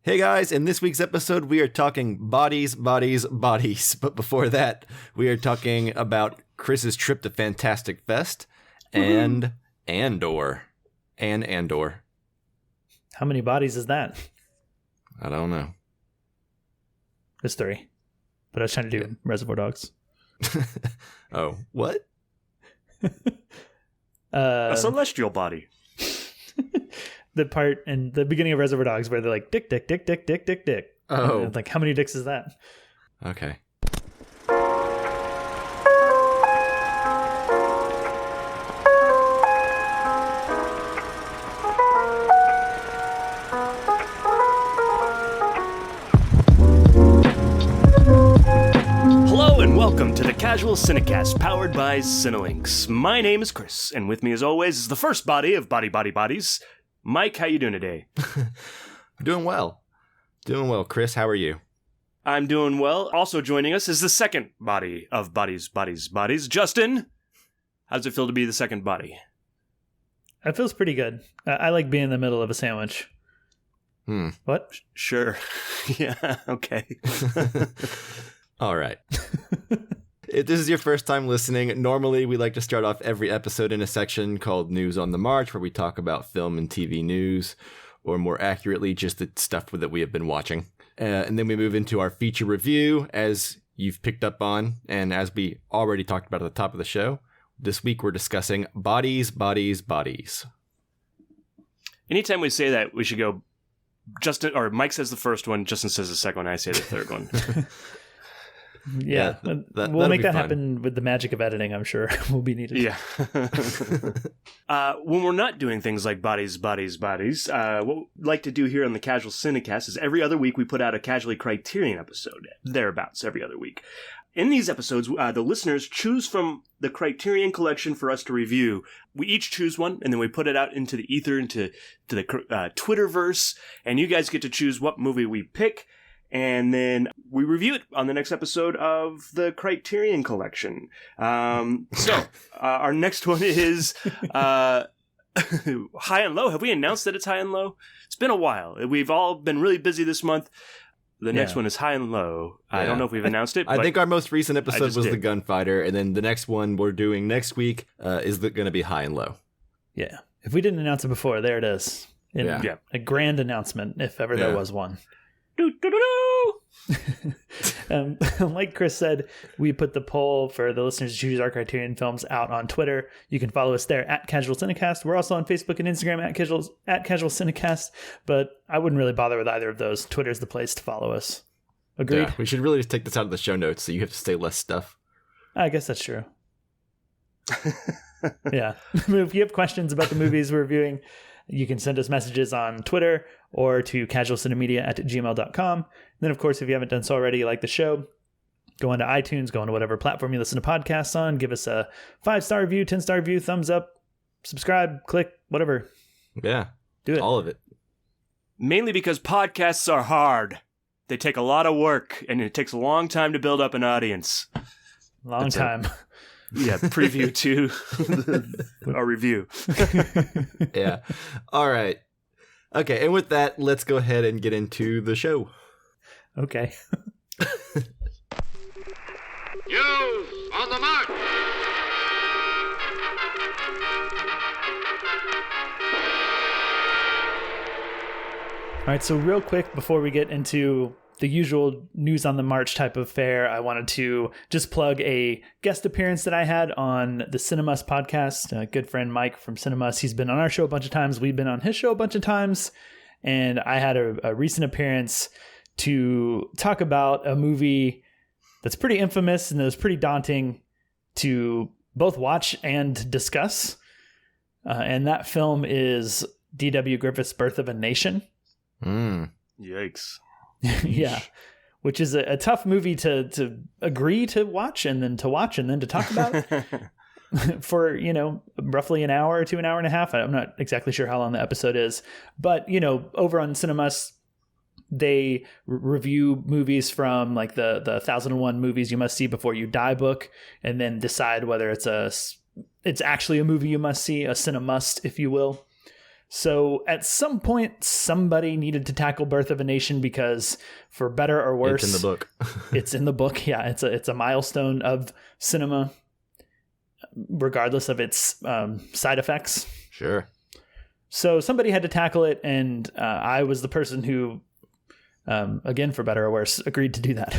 Hey guys, in this week's episode, we are talking bodies. But before that, we are talking about Chris's trip to Fantastic Fest and Andor. Andor. How many bodies is that? I don't know. It's 3. But I was trying to do Reservoir Dogs. Oh, what? A celestial body. The part in the beginning of Reservoir Dogs where they're like, dick. Oh. And like, how many dicks is that? Okay. Hello and welcome to the Casual Cinecast, powered by Cinelinx. My name is Chris, and with me as always is the first body of bodies. Mike, how you doing today? Doing well, Chris. How are you? I'm doing well. Also joining us is the second body of bodies. Justin, how does it feel to be the second body? It feels pretty good. I like being in the middle of a sandwich. What? Sure. Yeah, okay. All right. If this is your first time listening, normally we like to start off every episode in a section called News on the March, where we talk about film and TV news, or more accurately, just the stuff that we have been watching. And then we move into our feature review, as you've picked up on, and as we already talked about at the top of the show. This week we're discussing bodies. Anytime we say that, we should go Justin, or Mike says the first one, Justin says the second one, I say the third one. Yeah, we'll make that happen with the magic of editing, I'm sure. Will be needed. Yeah. When we're not doing things like bodies, what we like to do here on the Casual Cinecast is every other week we put out a Casually Criterion episode, thereabouts every other week. In these episodes, the listeners choose from the Criterion collection for us to review. We each choose one, and then we put it out into the ether, into the Twitterverse, and you guys get to choose what movie we pick. And then we review it on the next episode of the Criterion Collection. Our next one is High and Low. Have we announced that it's High and Low? It's been a while. We've all been really busy this month. The next one is High and Low. Yeah. I don't know if we've announced it. I think our most recent episode was The Gunfighter, and then the next one we're doing next week is going to be High and Low. Yeah. If we didn't announce it before, there it is. A grand announcement, if ever there was one. Like Chris said, we put the poll for the listeners to choose our Criterion films out on Twitter. You can follow us there at Casual Cinecast. We're also on Facebook and Instagram at Casual Cinecast, but I wouldn't really bother with either of those. Twitter's the place to follow us. Agreed? Yeah, we should really just take this out of the show notes so you have to say less stuff. I guess that's true. Yeah. If you have questions about the movies we're reviewing, you can send us messages on Twitter or to casualcinemedia@gmail.com. Then, of course, if you haven't done so already, you like the show, go onto iTunes, go onto whatever platform you listen to podcasts on, give us a 5-star review, 10-star review, thumbs up, subscribe, click, whatever. Yeah. Do it. All of it. Mainly because podcasts are hard. They take a lot of work, and it takes a long time to build up an audience. Long time. Preview to our review. Yeah. All right. Okay, and with that, let's go ahead and get into the show. Okay. News on the march! All right, so real quick before we get into the usual News on the March type of fare, I wanted to just plug a guest appearance that I had on the Cinemus podcast. A good friend Mike from Cinemus, he's been on our show a bunch of times. We've been on his show a bunch of times. And I had a recent appearance to talk about a movie that's pretty infamous and that was pretty daunting to both watch and discuss. And that film is D.W. Griffith's Birth of a Nation. Yikes. Yeah, which is a tough movie to agree to watch and then to talk about for, roughly an hour to an hour and a half. I'm not exactly sure how long the episode is, but, over on Cinemus, they review movies from like the 1001 movies you must see before you die book, and then decide whether it's actually a movie you must see, a cinemust, if you will. So at some point, somebody needed to tackle Birth of a Nation because, for better or worse, it's in the book. It's in the book. Yeah, it's a milestone of cinema, regardless of its side effects. Sure. So somebody had to tackle it, and I was the person who, again, for better or worse, agreed to do that.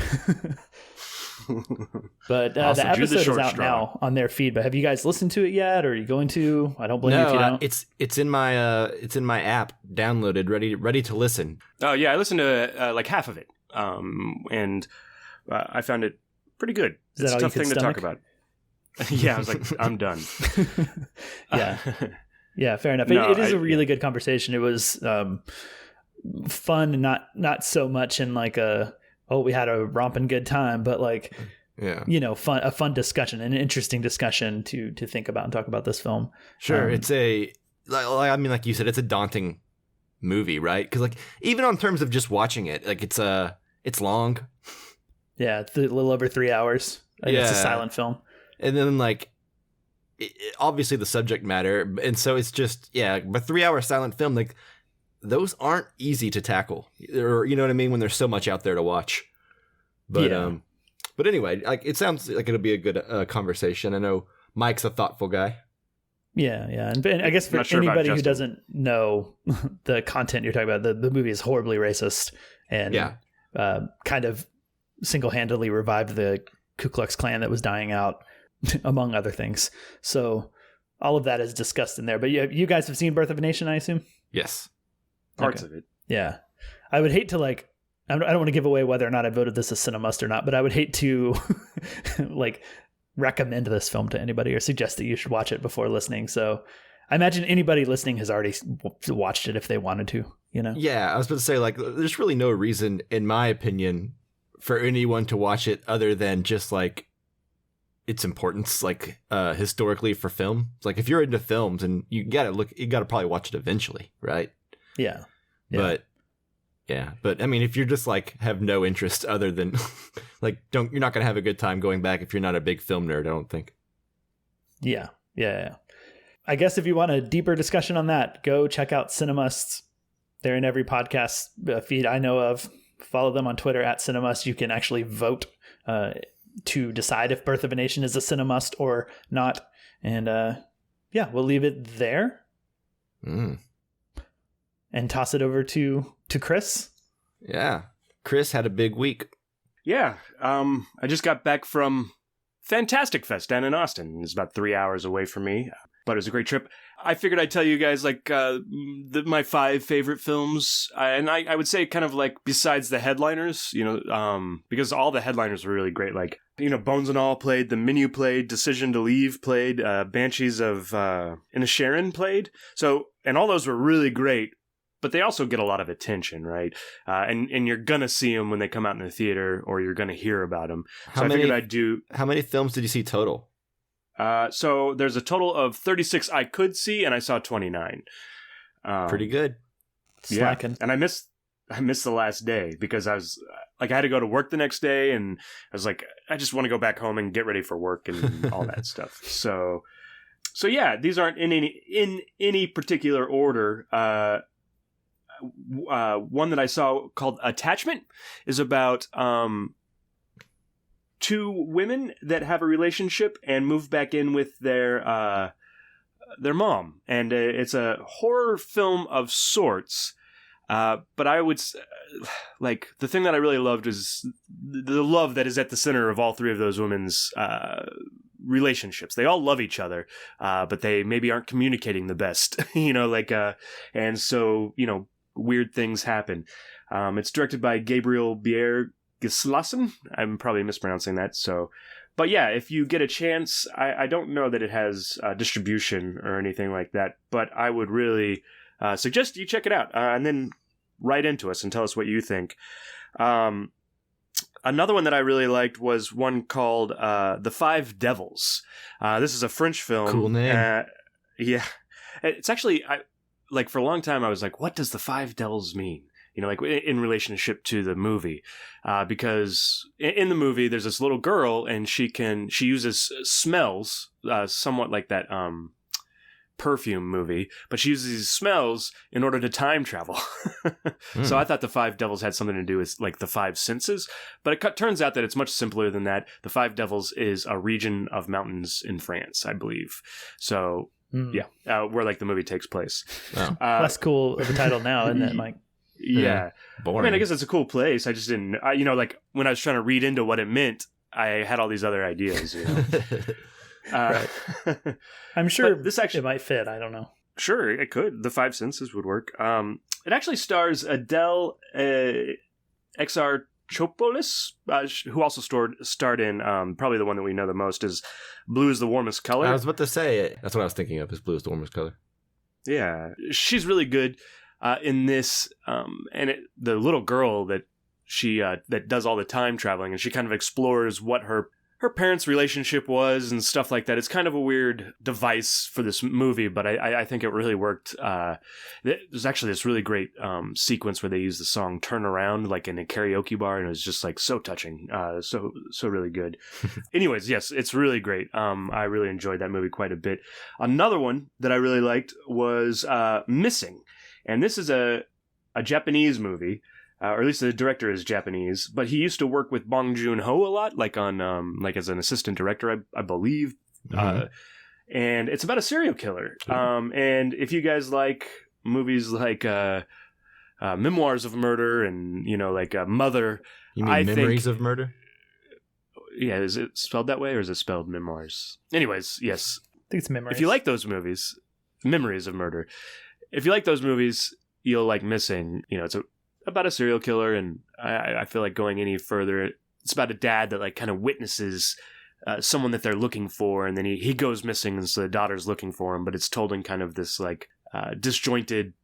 But the episode is out now on their feed. But have you guys listened to it yet? Or are you going to? I don't blame you if you don't. It's in my app, downloaded, ready to listen. Oh yeah, I listened to like half of it, and I found it pretty good. It's a tough thing to talk about. Yeah, I was like, I'm done. Yeah, yeah, fair enough. It is a really good conversation. It was fun, and not so much in like we had a romping good time, but like, a fun discussion, an interesting discussion to think about and talk about this film. Sure. It's like you said, it's a daunting movie, right? Because like, even on terms of just watching it, like it's long. Yeah. It's a little over 3 hours. It's a silent film. And then like, obviously the subject matter. And so it's just, but 3 hour silent film, like, those aren't easy to tackle, or you know what I mean, when there's so much out there to watch. But but anyway, like, it sounds like it'll be a good conversation. I know Mike's a thoughtful guy. Yeah, and I guess for anybody who doesn't know the content you're talking about, the movie is horribly racist and kind of single-handedly revived the Ku Klux Klan that was dying out, among other things. So all of that is discussed in there. But you guys have seen Birth of a Nation, I assume? Yes. Parts of it. Yeah. I would hate to like, I don't want to give away whether or not I voted this a Cinemust or not, but I would hate to like recommend this film to anybody or suggest that you should watch it before listening. So I imagine anybody listening has already watched it if they wanted to, you know? Yeah, I was about to say, like, there's really no reason, in my opinion, for anyone to watch it other than just like its importance, like historically for film. It's like, if you're into films, and you gotta probably watch it eventually, right? Yeah. But I mean, if you're just like have no interest other than like, you're not gonna have a good time going back if you're not a big film nerd, I don't think. Yeah. I guess if you want a deeper discussion on that, go check out Cinemusts. They're in every podcast feed I know of. Follow them on Twitter at Cinemust. You can actually vote to decide if Birth of a Nation is a Cinemust or not. And we'll leave it there. And toss it over to Chris. Yeah. Chris had a big week. Yeah. I just got back from Fantastic Fest down in Austin. It's about 3 hours away from me, but it was a great trip. I figured I'd tell you guys like my 5 favorite films. And I would say kind of like besides the headliners, because all the headliners were really great. Like, Bones and All played, The Menu played, Decision to Leave played, Banshees of Inisherin played. So, and all those were really great. But they also get a lot of attention, right? And you're going to see them when they come out in the theater, or you're going to hear about them. I figured I'd do... How many films did you see total? So there's a total of 36 I could see, and I saw 29. Pretty good. Slacking. Yeah. And I missed the last day because I was... Like, I had to go to work the next day, and I was like, I just want to go back home and get ready for work and all that stuff. So yeah, these aren't in any particular order. One that I saw called Attachment is about 2 women that have a relationship and move back in with their mom, and it's a horror film of sorts. But I would like, the thing that I really loved is the love that is at the center of all 3 of those women's relationships. They all love each other, but they maybe aren't communicating the best, and so weird things happen. It's directed by Gabriel Bjergislason. I'm probably mispronouncing that. But yeah, if you get a chance, I don't know that it has distribution or anything like that, but I would really suggest you check it out and then write into us and tell us what you think. Another one that I really liked was one called The Five Devils. This is a French film. Cool name. Yeah. It's actually... Like, for a long time, I was like, what does the 5 devils mean? Like, in relationship to the movie. Because in the movie, there's this little girl, and she uses smells, somewhat like that, perfume movie, but she uses these smells in order to time travel. So I thought the Five Devils had something to do with like the five senses, but it turns out that it's much simpler than that. The Five Devils is a region of mountains in France, I believe. So where like the movie takes place. Oh. That's cool of a title now, isn't it, Mike? Yeah. Boring. I mean, I guess it's a cool place. I just didn't, like when I was trying to read into what it meant, I had all these other ideas, Right. I'm sure this actually it might fit. I don't know. Sure, it could. The five senses would work. It actually stars Adele Exarchopoulos, who also starred in probably the one that we know the most is Blue is the Warmest Color. I was about to say it. That's what I was thinking of, is Blue is the Warmest Color. Yeah, she's really good in this. And the little girl that she that does all the time traveling, and she kind of explores what her parents' relationship was and stuff like that. It's kind of a weird device for this movie, but I think it really worked. There's actually this really great sequence where they use the song Turn Around like in a karaoke bar, and it was just like so touching. So really good. Anyways, yes, it's really great. I really enjoyed that movie quite a bit. Another one that I really liked was Missing. And this is a Japanese movie. Or at least the director is Japanese, but he used to work with Bong Joon-ho a lot, like on like as an assistant director, I believe. And it's about a serial killer. And if you guys like movies like Memoirs of Murder and like Mother, You mean Memories of Murder? Yeah, is it spelled that way or is it spelled Memoirs? Anyways, yes. I think it's Memories. If you like those movies, Memories of Murder. If you like those movies, you'll like Missing. It's about a serial killer, and I feel like going any further, it's about a dad that like kind of witnesses someone that they're looking for, and then he goes missing, and so the daughter's looking for him, but it's told in kind of this like disjointed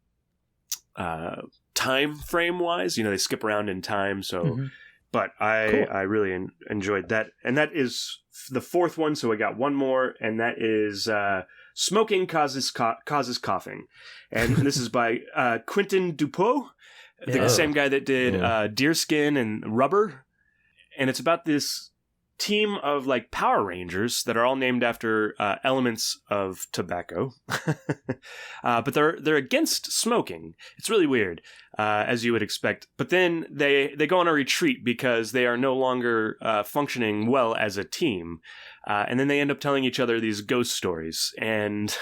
time frame wise. They skip around in time, so but I really enjoyed that, and that is the fourth one, so I got one more, and that is Smoking Causes Coughing, and this is by Quentin Dupieux, the same guy that did Deerskin and Rubber. And it's about this team of like Power Rangers that are all named after elements of tobacco. But they're against smoking. It's really weird, as you would expect. But then they go on a retreat because they are no longer functioning well as a team. And then they end up telling each other these ghost stories. And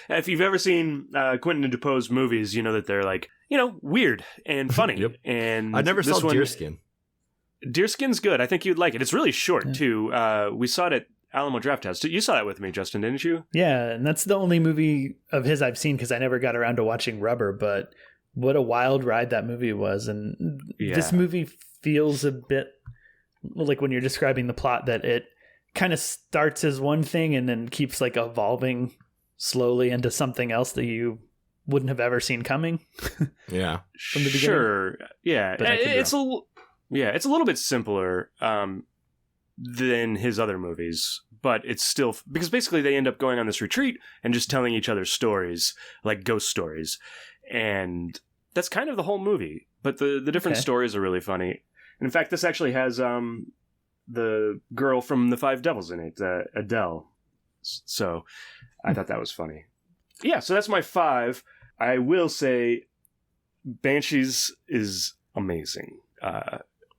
if you've ever seen Quentin Dupieux's movies, you know that they're like, weird and funny. Yep. And I never saw Deerskin. Deerskin's good. I think you'd like it. It's really short, too. We saw it at Alamo Drafthouse. You saw that with me, Justin, didn't you? Yeah, and that's the only movie of his I've seen because I never got around to watching Rubber, but what a wild ride that movie was. And this movie feels a bit like when you're describing the plot that it kind of starts as one thing and then keeps like evolving slowly into something else that you wouldn't have ever seen coming. Yeah. From the beginning. Sure. Yeah. But it's a little bit simpler than his other movies, but it's still because basically they end up going on this retreat and just telling each other stories, like ghost stories. And that's kind of the whole movie, but the different stories are really funny. And in fact, this actually has the girl from The Five Devils in it, Adele. So I thought that was funny. Yeah, so that's my 5. I will say Banshees is amazing.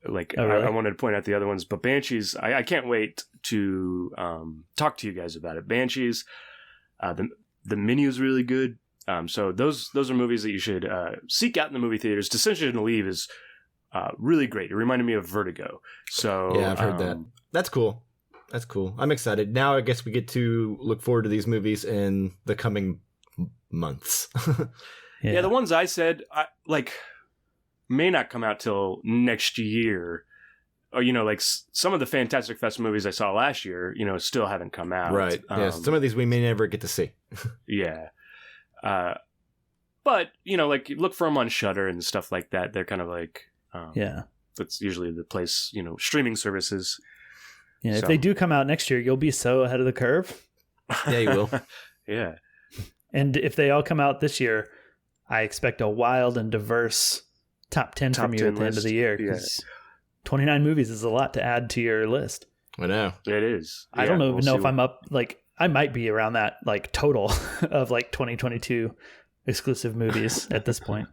Really? I wanted to point out the other ones, but Banshees, I can't wait to talk to you guys about it. Banshees, the menu is really good. So those are movies that you should seek out in the movie theaters. Decision to Leave is really great. It reminded me of Vertigo. So yeah, I've heard that. That's cool. I'm excited. Now I guess we get to look forward to these movies in the coming months. Yeah, the ones I said, may not come out till next year. Or, like some of the Fantastic Fest movies I saw last year, still haven't come out. Right. Yeah, some of these we may never get to see. Yeah. But, look for them on Shudder and stuff like that. They're kind of like... That's usually the place, streaming services. Yeah, so. If they do come out next year, you'll be so ahead of the curve. Yeah, you will. Yeah. And if they all come out this year, I expect a wild and diverse top 10 from you at the end of the year. Because 29 movies is a lot to add to your list. I know. It is. I don't even know if I'm up, I might be around that like total of like 2022 exclusive movies at this point.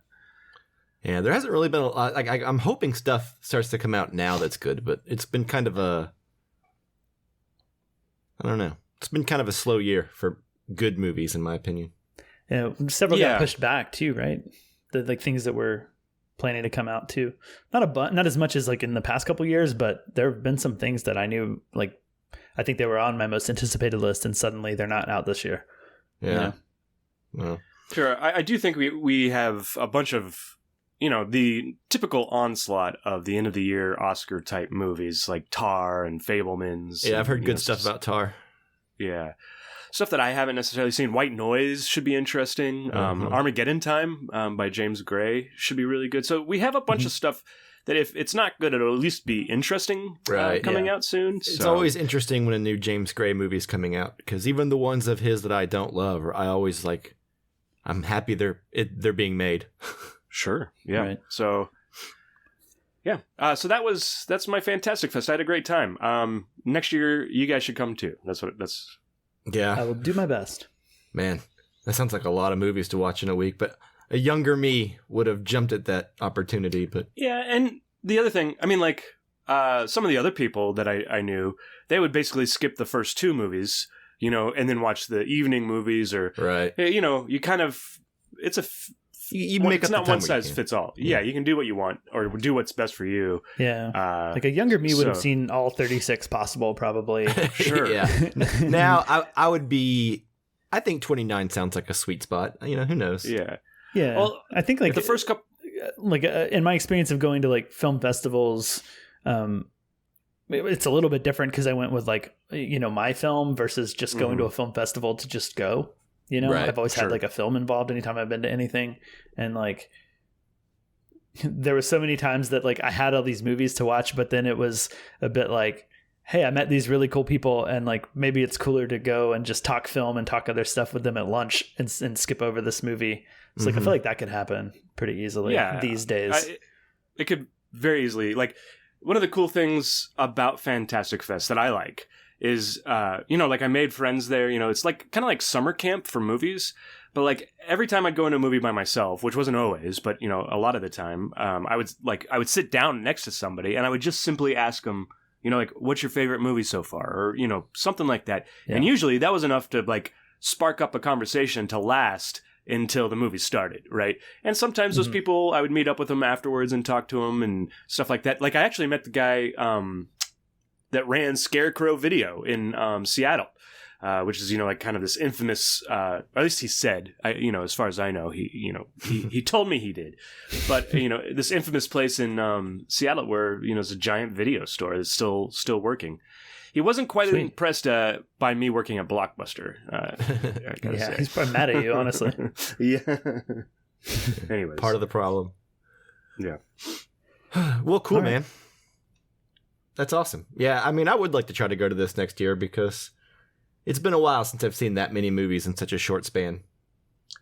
Yeah, there hasn't really been a lot. Like, I'm hoping stuff starts to come out now that's good, but it's been kind of I don't know. It's been kind of a slow year for good movies, in my opinion. Yeah, several got pushed back too, right? The like things that were planning to come out too. Not as much as like in the past couple years, but there have been some things that I knew, like I think they were on my most anticipated list, and suddenly they're not out this year. Yeah. You know? Well. Sure. I do think we have a bunch of, the typical onslaught of the end of the year Oscar type movies like Tar and Fabelmans. Yeah, I've heard good stuff about Tar. Yeah. Stuff that I haven't necessarily seen. White Noise should be interesting. Armageddon Time by James Gray should be really good. So we have a bunch of stuff that if it's not good, it'll at least be interesting coming out soon. It's always interesting when a new James Gray movie is coming out, because even the ones of his that I don't love, I always like, I'm happy they're being made. Sure. Yeah. Right. So, yeah. So that's my Fantastic Fest. I had a great time. Next year, you guys should come too. That's. Yeah. I will do my best. Man, that sounds like a lot of movies to watch in a week, but a younger me would have jumped at that opportunity. But yeah, and the other thing, I mean, like some of the other people that I knew, they would basically skip the first two movies, and then watch the evening movies, or right. You kind of you make it's up not the time one size fits all. Yeah, you can do what you want or do what's best for you. Yeah, like a younger me would have seen all 36 possible, probably. Sure. Yeah. Now I would be. I think 29 sounds like a sweet spot. Who knows? Yeah. Yeah. Well, I think like the first couple, like in my experience of going to like film festivals, it's a little bit different because I went with like my film versus just going to a film festival to just go. Right, I've always had like a film involved anytime I've been to anything. And like, there were so many times that like I had all these movies to watch, but then it was a bit like, hey, I met these really cool people, and like maybe it's cooler to go and just talk film and talk other stuff with them at lunch and skip over this movie. It's like, I feel like that could happen pretty easily these days. It could very easily. Like, one of the cool things about Fantastic Fest that I like is, like I made friends there. It's like kind of like summer camp for movies. But like every time I'd go into a movie by myself, which wasn't always, but a lot of the time, I would sit down next to somebody and I would just simply ask them, like, what's your favorite movie so far, or something like that. Yeah. And usually that was enough to like spark up a conversation to last until the movie started, right? And sometimes those people, I would meet up with them afterwards and talk to them and stuff like that. Like I actually met the guy that ran Scarecrow Video in Seattle, which is like kind of this infamous. Or at least he said, as far as I know, he told me he did. But this infamous place in Seattle where it's a giant video store that's still working. He wasn't quite impressed by me working at Blockbuster. Yeah, he's probably mad at you, honestly. Yeah. Anyways, part of the problem. Yeah. Well, cool, right, man. That's awesome. Yeah, I mean, I would like to try to go to this next year because it's been a while since I've seen that many movies in such a short span.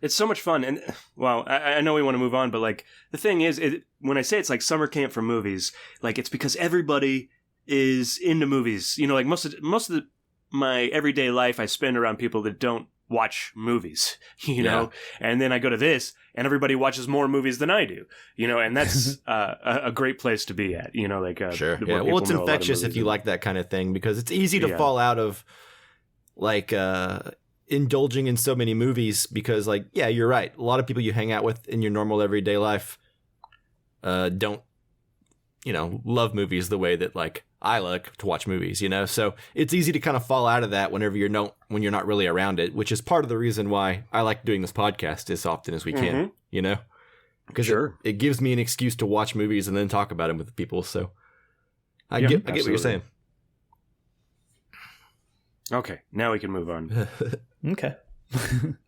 It's so much fun. And, well, I know we want to move on, but, like, the thing is, when I say it's like summer camp for movies, like, it's because everybody is into movies. Like, most of my everyday life I spend around people that don't watch movies, know? And then I go to this, and everybody watches more movies than I do, and that's a great place to be at, like... Sure, yeah. Well, it's infectious if you like that kind of thing, because it's easy to fall out of, like, indulging in so many movies, because, like, yeah, you're right. A lot of people you hang out with in your normal everyday life don't, love movies the way that, like, I like to watch movies, so it's easy to kind of fall out of that when you're not really around it, which is part of the reason why I like doing this podcast as often as we can, because it gives me an excuse to watch movies and then talk about them with people. So I get what you're saying. Okay, now we can move on. Okay.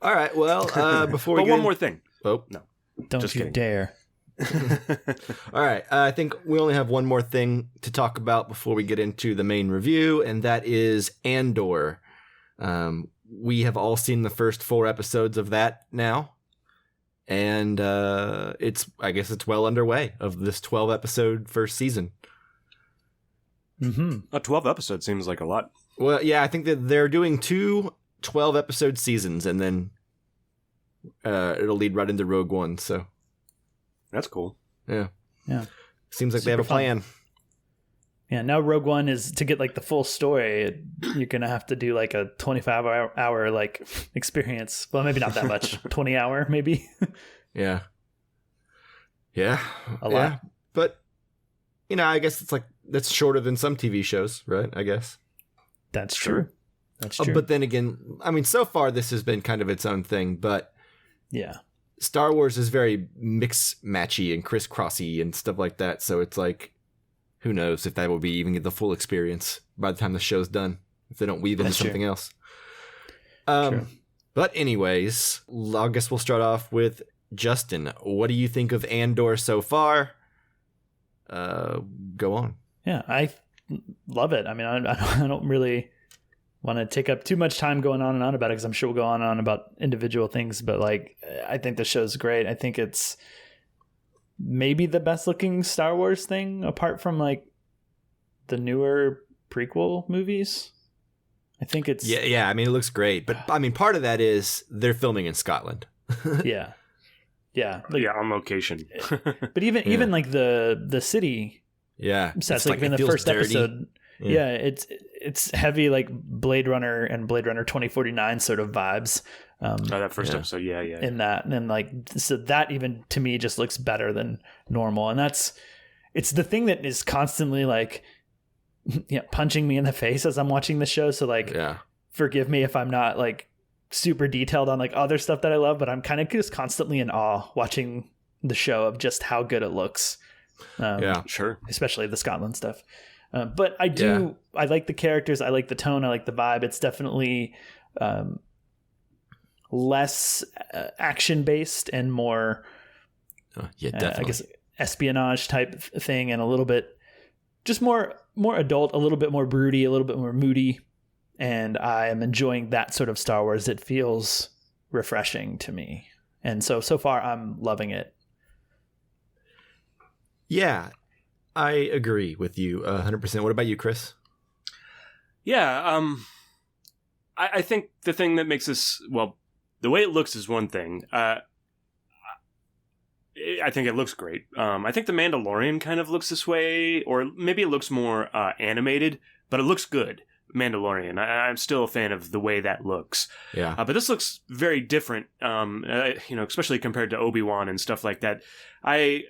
All right. Well, before we one more thing. Oh no! Don't just you kidding. dare. All right. I think we only have one more thing to talk about before we get into the main review, and that is Andor. We have all seen the first 4 episodes of that now, and I guess it's well underway of this 12-episode first season. 12 episodes seems like a lot. Well, yeah, I think that they're doing 2 12 episode seasons, and then it'll lead right into Rogue One. So that's cool. Yeah. Seems like Super they have a plan. fun. Yeah, now Rogue One is to get like the full story. You're gonna have to do like a 25-hour like experience. Well, maybe not that much. 20-hour maybe. Yeah. A lot. But I guess that's shorter than some TV shows, right? I guess. That's true. That's true. But then again, I mean, so far this has been kind of its own thing. But yeah, Star Wars is very mix-matchy and crisscrossy and stuff like that. So it's like, who knows if that will be even the full experience by the time the show's done, if they don't weave into something else. True. But anyways, I guess we'll start off with Justin. What do you think of Andor so far? Go on. Yeah, I love it. I mean, I don't really want to take up too much time going on and on about it, because I'm sure we'll go on and on about individual things, but like, I think the show's great. I think it's maybe the best looking Star Wars thing apart from like the newer prequel movies. I think it's yeah. I mean, it looks great, but I mean, part of that is they're filming in Scotland. yeah, like, on location. But even like the city, sets like in the first dirty episode. Yeah, it's heavy like Blade Runner and Blade Runner 2049 sort of vibes. That first episode, yeah. In that, and then like, so that even to me just looks better than normal, and it's the thing that is constantly like, punching me in the face as I'm watching the show. So like, forgive me if I'm not like super detailed on like other stuff that I love, but I'm kind of just constantly in awe watching the show of just how good it looks. Sure. Especially the Scotland stuff. But I like the characters. I like the tone. I like the vibe. It's definitely less action based and more, definitely. I guess, espionage type thing, and a little bit just more adult, a little bit more broody, a little bit more moody. And I am enjoying that sort of Star Wars. It feels refreshing to me. And so far I'm loving it. Yeah, I agree with you 100%. What about you, Chris? Yeah, I think the thing that makes this, well, the way it looks is one thing. I think it looks great. I think The Mandalorian kind of looks this way, or maybe it looks more animated, but it looks good. Mandalorian. I'm still a fan of the way that looks. Yeah. But this looks very different, especially compared to Obi-Wan and stuff like that. I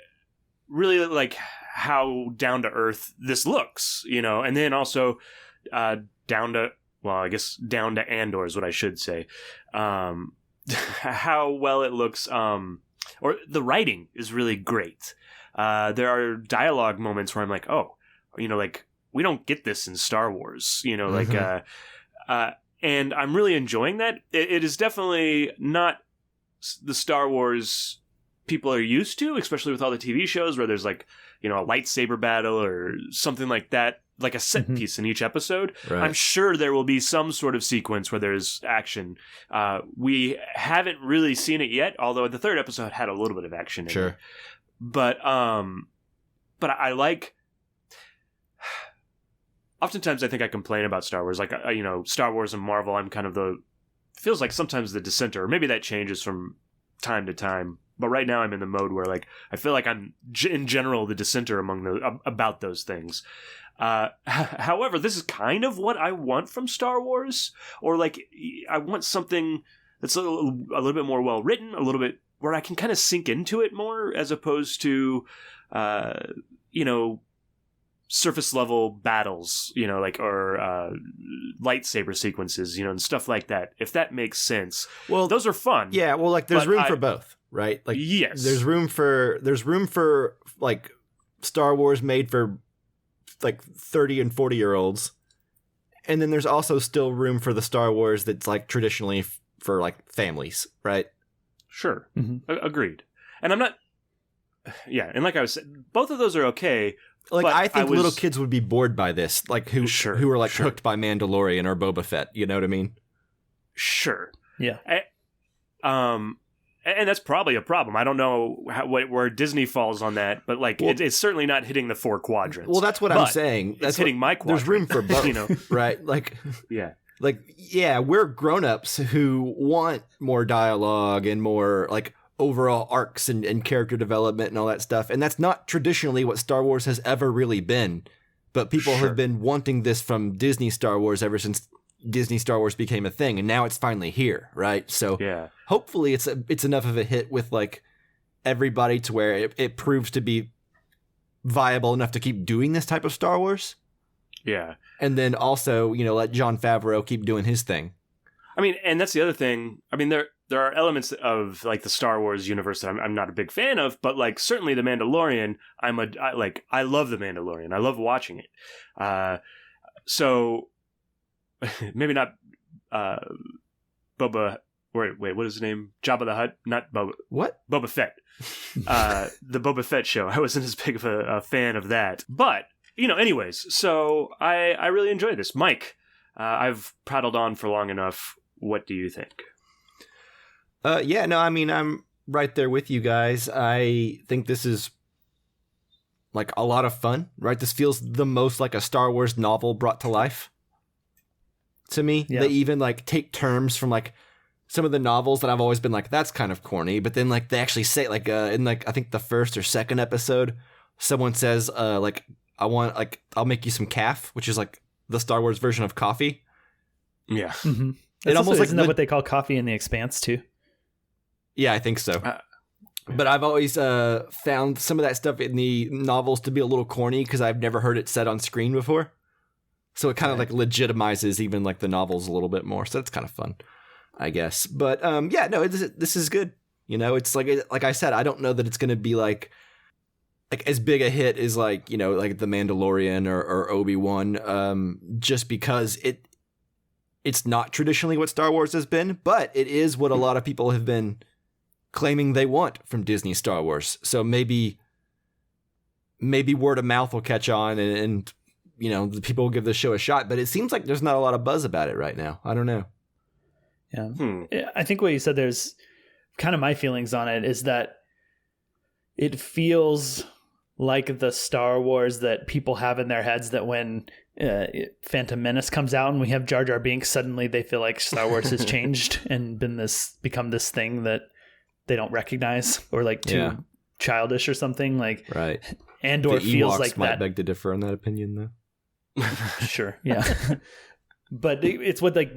really like how down to earth this looks, and then also down to Andor is what I should say. How well it looks, or the writing is really great. There are dialogue moments where I'm like, we don't get this in Star Wars, and I'm really enjoying that. It is definitely not the Star Wars people are used to, especially with all the TV shows where there's like, a lightsaber battle or something like that, like a set piece in each episode. Right. I'm sure there will be some sort of sequence where there's action. We haven't really seen it yet, although the third episode had a little bit of action in it. But I like... Oftentimes I think I complain about Star Wars, like, Star Wars and Marvel, I'm kind of feels like sometimes the dissenter, or maybe that changes from time to time. But right now I'm in the mode where like, I feel like I'm in general the dissenter about those things. However, this is kind of what I want from Star Wars, or like, I want something that's a little bit more well written, a little bit where I can kind of sink into it more, as opposed to, surface level battles, or lightsaber sequences, and stuff like that. If that makes sense. Well, those are fun. Yeah. Well, like there's room for both, right? Like, yes, there's room for like Star Wars made for like 30 and 40-year-olds. And then there's also still room for the Star Wars that's like traditionally for like families, right? Sure. Agreed. And I'm not, and like I was saying, both of those are okay. Like, I think little kids would be bored by this, like who are like hooked by Mandalorian or Boba Fett. You know what I mean? Sure. Yeah. And that's probably a problem. I don't know where Disney falls on that, but like, it's certainly not hitting the 4 quadrants. Well, that's what I'm saying. That's hitting my quadrant. There's room for both, right? Like, yeah. like, yeah, we're grown-ups who want more dialogue and more like overall arcs and character development and all that stuff. And that's not traditionally what Star Wars has ever really been. But people have been wanting this from Disney Star Wars ever since Disney Star Wars became a thing, and now it's finally here, right? So hopefully it's enough of a hit with like everybody to where it proves to be viable enough to keep doing this type of Star Wars. Yeah. And then also, let Jon Favreau keep doing his thing. I mean, and that's the other thing. I mean, there are elements of like the Star Wars universe that I'm not a big fan of, but like certainly The Mandalorian, I love The Mandalorian. I love watching it. So maybe not Boba. Wait, what is his name? Jabba the Hutt? Not Boba. What? Boba Fett. The Boba Fett show. I wasn't as big of a fan of that, but anyways. So I really enjoy this, Mike. I've prattled on for long enough. What do you think? I'm right there with you guys. I think this is like a lot of fun, right? This feels the most like a Star Wars novel brought to life to me. Yeah. They even like take terms from like some of the novels that I've always been like, that's kind of corny. But then like they actually say like in like I think the first or second episode, someone says I'll make you some calf, which is like the Star Wars version of coffee. Yeah. Mm-hmm. It almost isn't that what they call coffee in The Expanse too? Yeah, I think so. But I've always found some of that stuff in the novels to be a little corny because I've never heard it said on screen before. So it kind of like legitimizes even like the novels a little bit more. So that's kind of fun, I guess. But this is good. It's like I said, I don't know that it's going to be like as big a hit as like The Mandalorian or Obi-Wan, just because it's not traditionally what Star Wars has been, but it is what a lot of people have been claiming they want from Disney Star Wars. So maybe word of mouth will catch on and the people will give the show a shot, but it seems like there's not a lot of buzz about it right now. I don't know. Yeah. I think what you said, there's kind of my feelings on it is that it feels like the Star Wars that people have in their heads that when Phantom Menace comes out and we have Jar Jar Binks, suddenly they feel like Star Wars has changed and become this thing that they don't recognize or like too childish or something. Like right. Andor feels like might that. Beg to differ on that opinion though. Sure. Yeah. But it's what like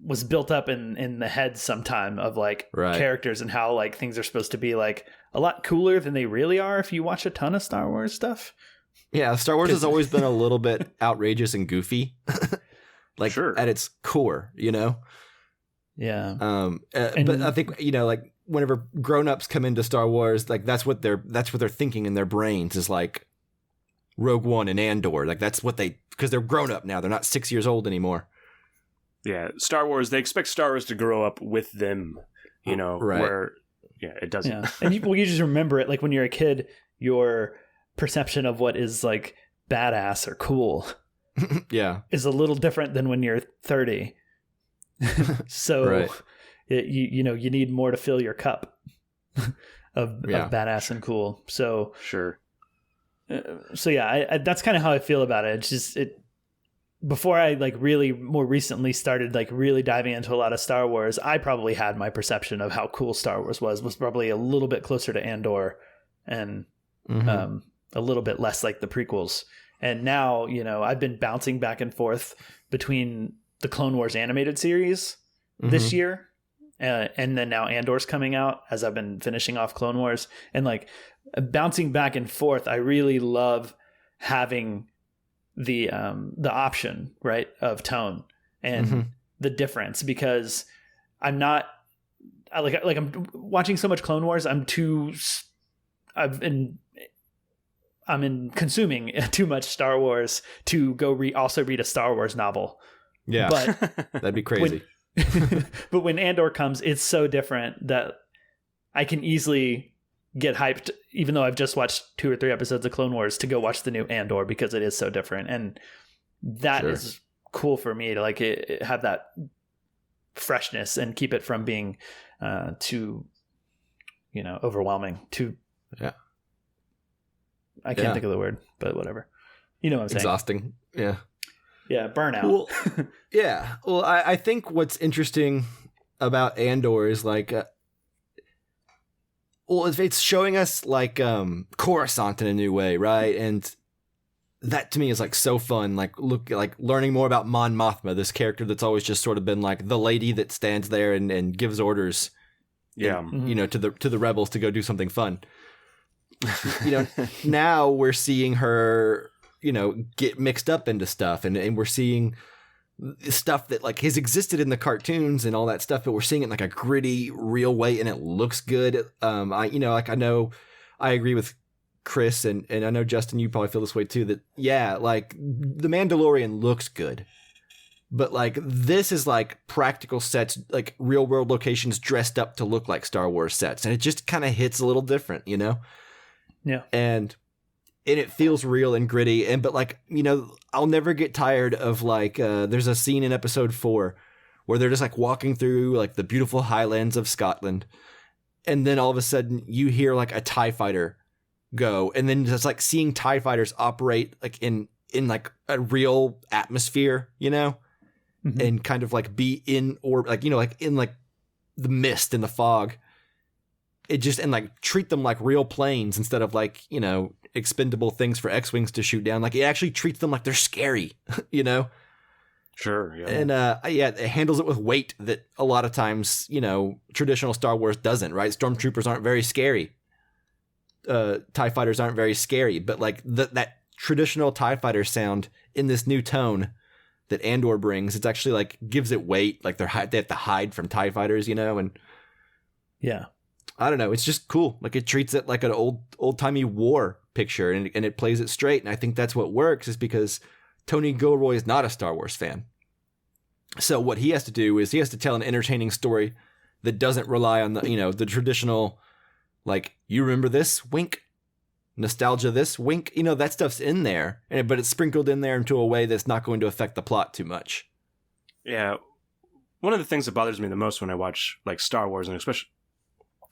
was built up in the head sometime of like characters and how like things are supposed to be like a lot cooler than they really are if you watch a ton of Star Wars stuff. Yeah, Star Wars has always been a little bit outrageous and goofy. Like at its core, Yeah. But I think, like whenever grown-ups come into Star Wars, like that's what they're thinking in their brains is like Rogue One and Andor. Like that's what because they're grown up now. They're not 6 years old anymore. Yeah, Star Wars, they expect Star Wars to grow up with them, where it doesn't. Yeah. And you just remember it like when you're a kid, your perception of what is like badass or cool is a little different than when you're 30. So you need more to fill your cup of badass and cool. So sure. I that's kind of how I feel about it. It's just before I like really more recently started like really diving into a lot of Star Wars, I probably had my perception of how cool Star Wars was probably a little bit closer to Andor and a little bit less like the prequels. And now, I've been bouncing back and forth between the Clone Wars animated series this year. And then now Andor's coming out as I've been finishing off Clone Wars and like bouncing back and forth. I really love having the option, right, of tone and the difference because I'm watching so much Clone Wars. I'm consuming too much Star Wars to go also read a Star Wars novel. Yeah, but that'd be crazy. But when Andor comes, it's so different that I can easily get hyped, even though I've just watched 2 or 3 episodes of Clone Wars, to go watch the new Andor because it is so different. And that is cool for me to like have that freshness and keep it from being too, overwhelming. I can't think of the word, but whatever. You know what I'm saying? Exhausting. Yeah. Yeah, burnout. Well, yeah. Well, I think what's interesting about Andor is like, it's showing us like Coruscant in a new way, right? And that to me is like so fun. Like learning more about Mon Mothma, this character that's always just sort of been like the lady that stands there and gives orders. Yeah, to the rebels to go do something fun. Now we're seeing her, get mixed up into stuff, and we're seeing stuff that like has existed in the cartoons and all that stuff, but we're seeing it in like a gritty, real way, and it looks good. I know I agree with Chris, and I know Justin, you probably feel this way too. That like the Mandalorian looks good. But like this is like practical sets, like real world locations dressed up to look like Star Wars sets, and it just kind of hits a little different, Yeah, and it feels real and gritty. But like I'll never get tired of like there's a scene in episode 4 where they're just like walking through like the beautiful highlands of Scotland, and then all of a sudden you hear like a TIE fighter go, and then just like seeing TIE fighters operate like in like a real atmosphere, Mm-hmm. and kind of like be in or like like in like the mist and the fog. It just and like treat them like real planes instead of like expendable things for X-wings to shoot down. Like it actually treats them like they're scary, Sure, yeah. And it handles it with weight that a lot of times traditional Star Wars doesn't. Right, stormtroopers aren't very scary. TIE fighters aren't very scary, but like that traditional TIE fighter sound in this new tone that Andor brings, it's actually like gives it weight. Like they have to hide from TIE fighters, and yeah, I don't know. It's just cool. Like it treats it like an old timey war picture, and it plays it straight. And I think that's what works, is because Tony Gilroy is not a Star Wars fan. So what he has to do is he has to tell an entertaining story that doesn't rely on the the traditional, like, you remember this, wink, nostalgia this, wink, that stuff's in there, but it's sprinkled in there into a way that's not going to affect the plot too much. Yeah. One of the things that bothers me the most when I watch like Star Wars, and especially,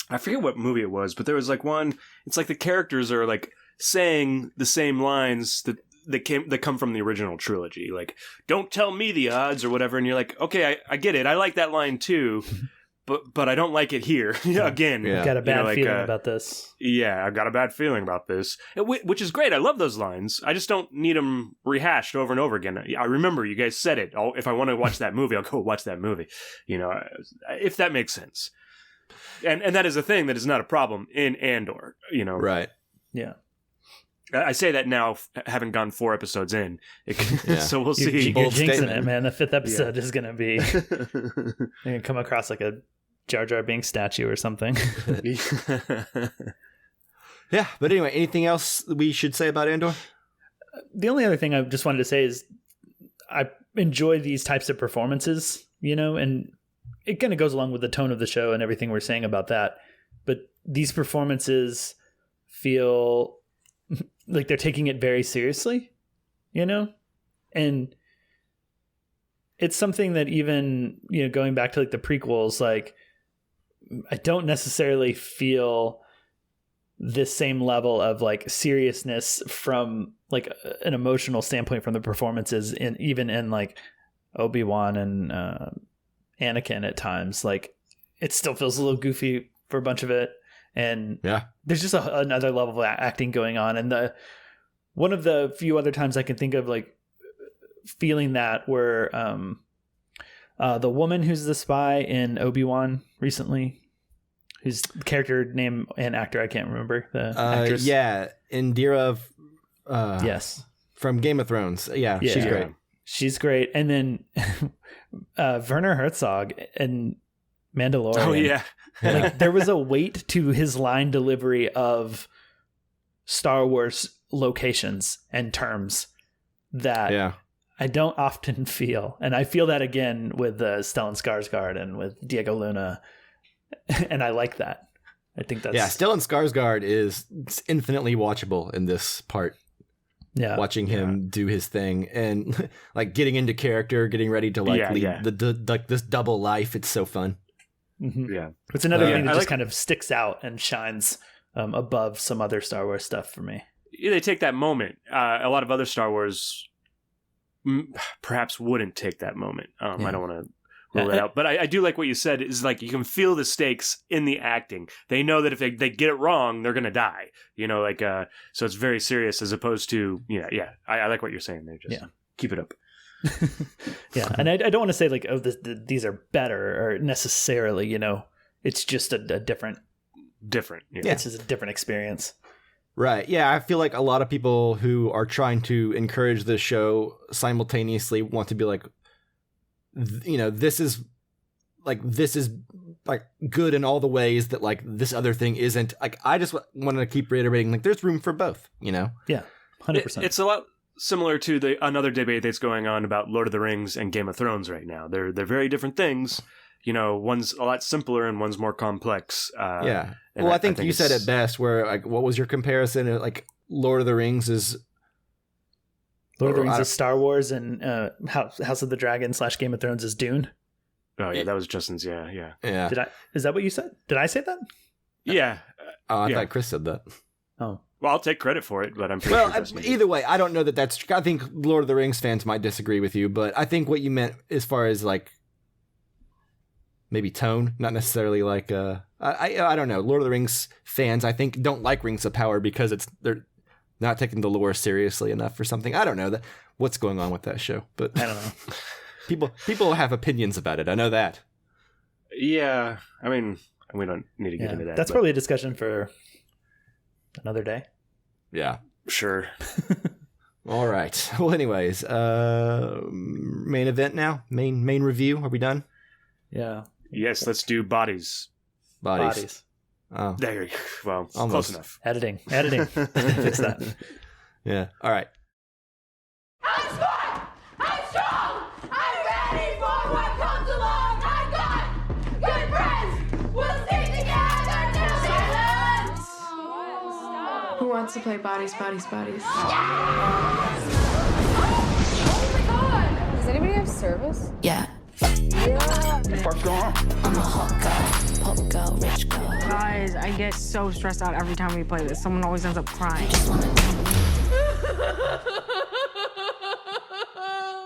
I forget what movie it was, but there was like one, it's like the characters are like saying the same lines that come from the original trilogy, like, don't tell me the odds or whatever, and you're like, okay, I get it, I like that line too. But I don't like it here. Again, I've got a bad feeling about this. Yeah, I've got a bad feeling about this, which is great. I love those lines. I just don't need them rehashed over and over again. I remember you guys said it. If I want to watch that movie, I'll go watch that movie. If that makes sense. And that is a thing that is not a problem in Andor. Right. Yeah. I say that now, having gone 4 episodes in, so we'll see. You're jinxing it, man. The 5th episode is going to be, you're going to come across like a Jar Jar Binks statue or something. Yeah, but anyway, anything else we should say about Andor? The only other thing I just wanted to say is I enjoy these types of performances, and it kind of goes along with the tone of the show and everything we're saying about that. But these performances feel like they're taking it very seriously, and it's something that even, going back to like the prequels, like I don't necessarily feel this same level of like seriousness from like an emotional standpoint from the performances even in like Obi-Wan and Anakin at times. Like it still feels a little goofy for a bunch of it. And there's just another level of acting going on. And one of the few other times I can think of like feeling that were the woman who's the spy in Obi-Wan recently, whose character name and actor I can't remember, the actress. Yeah, Indira. Yes, from Game of Thrones. Yeah, she's great. She's great. And then Werner Herzog and Mandalorian. Oh yeah. Like there was a weight to his line delivery of Star Wars locations and terms that I don't often feel. And I feel that again with Stellan Skarsgård and with Diego Luna. And I like that. I think that's... Yeah, Stellan Skarsgård is infinitely watchable in this part. Yeah. Watching him do his thing and like getting into character, getting ready to like lead this double life. It's so fun. Mm-hmm. Yeah. It's another thing that just kind of sticks out and shines above some other Star Wars stuff for me. Yeah, they take that moment. A lot of other Star Wars perhaps wouldn't take that moment. I don't want to rule that out. But I do like what you said, is like you can feel the stakes in the acting. They know that if they get it wrong, they're going to die. So it's very serious as opposed to, I like what you're saying there. Just keep it up. Yeah, and I don't want to say like, oh, these are better or necessarily, it's just a different. Yeah. It's just a different experience. Right. Yeah, I feel like a lot of people who are trying to encourage this show simultaneously want to be like, this is good in all the ways that like this other thing isn't. Like, I just want to keep reiterating, like, there's room for both, Yeah, 100%. It's a lot similar to another debate that's going on about Lord of the Rings and Game of Thrones right now. They're very different things. One's a lot simpler and one's more complex. Yeah. Well, I think you said it best, where, like, what was your comparison? Like, Lord of the Rings is Star Wars, and House of the Dragon / Game of Thrones is Dune. Oh yeah, that was Justin's. Yeah. Is that what you said? Did I say that? Yeah. I thought Chris said that. Oh. Well, I'll take credit for it, but I'm pretty sure either way, I don't know that that's. I think Lord of the Rings fans might disagree with you, but I think what you meant as far as like maybe tone, not necessarily like I don't know. Lord of the Rings fans, I think, don't like Rings of Power because they're not taking the lore seriously enough or something. I don't know what's going on with that show, but I don't know. People have opinions about it. I know that. Yeah, I mean, we don't need to get into that. That's probably a discussion for another day. Yeah, sure. All right. Well, anyways, main event now. Main review. Are we done? Yeah. Yes, let's do bodies. Bodies. Oh, there you go. Well, almost. Close enough. Editing. Fix that. Yeah. All right. I'm smart! I'm strong! I'm ready for what comes along! I got good friends! We'll stick together till silence! Stop. Who wants to play bodies? Yes! Oh my god! Does anybody have service? Yeah. What's going on? I'm a hot girl, pop girl, rich girl. Guys, I get so stressed out every time we play this. Someone always ends up crying.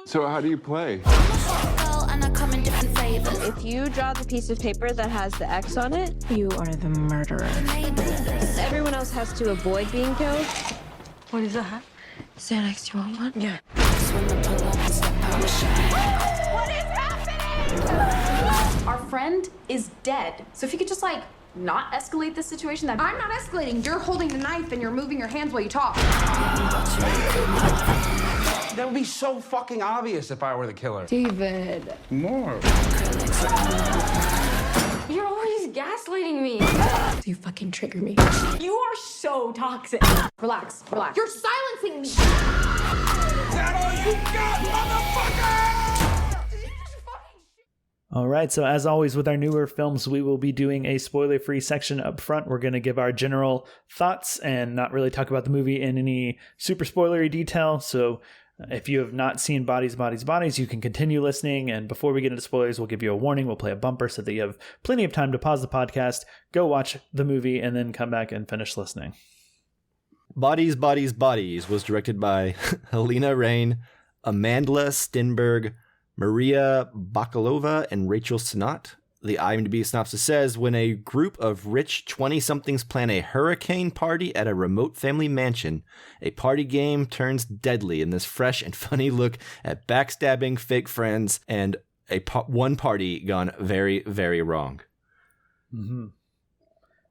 So how do you play? I'm a hot girl and I come in different flavors. If you draw the piece of paper that has the X on it, You are the murderer. everyone else has to avoid being killed. What is that? Xanax, do you want one? Yeah. When I pull up and step out the shine. What is happening? Our friend is dead. So if you could just not escalate this situation, I'm not escalating. You're holding the knife and you're moving your hands while you talk. That would be so fucking obvious if I were the killer. David. More. You're always gaslighting me. You fucking trigger me. You are so toxic. Relax. You're silencing me. Is that all you got, motherfucker? All right, so as always with our newer films, we will be doing a spoiler-free section up front. We're going to give our general thoughts and not really talk about the movie in any super spoilery detail. So if you have not seen Bodies, you can continue listening. And before we get into spoilers, we'll give you a warning. We'll play a bumper so that you have plenty of time to pause the podcast, go watch the movie, and then come back and finish listening. Bodies was directed by Helena Rain, Amandla Stenberg, Maria Bakalova, and Rachel Sennott. The IMDb synopsis says, when a group of rich 20-somethings plan a hurricane party at a remote family mansion, a party game turns deadly in this fresh and funny look at backstabbing, fake friends, and one party gone very, very wrong. Mm-hmm.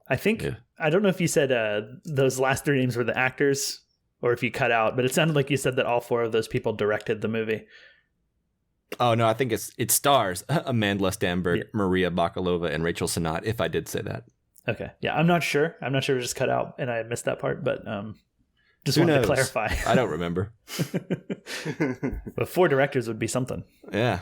I think, I don't know if you said those last three names were the actors or if you cut out, but it sounded like you said that all four of those people directed the movie. Oh, no, I think it stars Amandla Stenberg, Maria Bakalova, and Rachel Sennott, if I did say that. Okay. Yeah, I'm not sure. It was just cut out and I missed that part, but just Who wanted knows? to clarify. I don't remember. But 4 directors would be something. Yeah.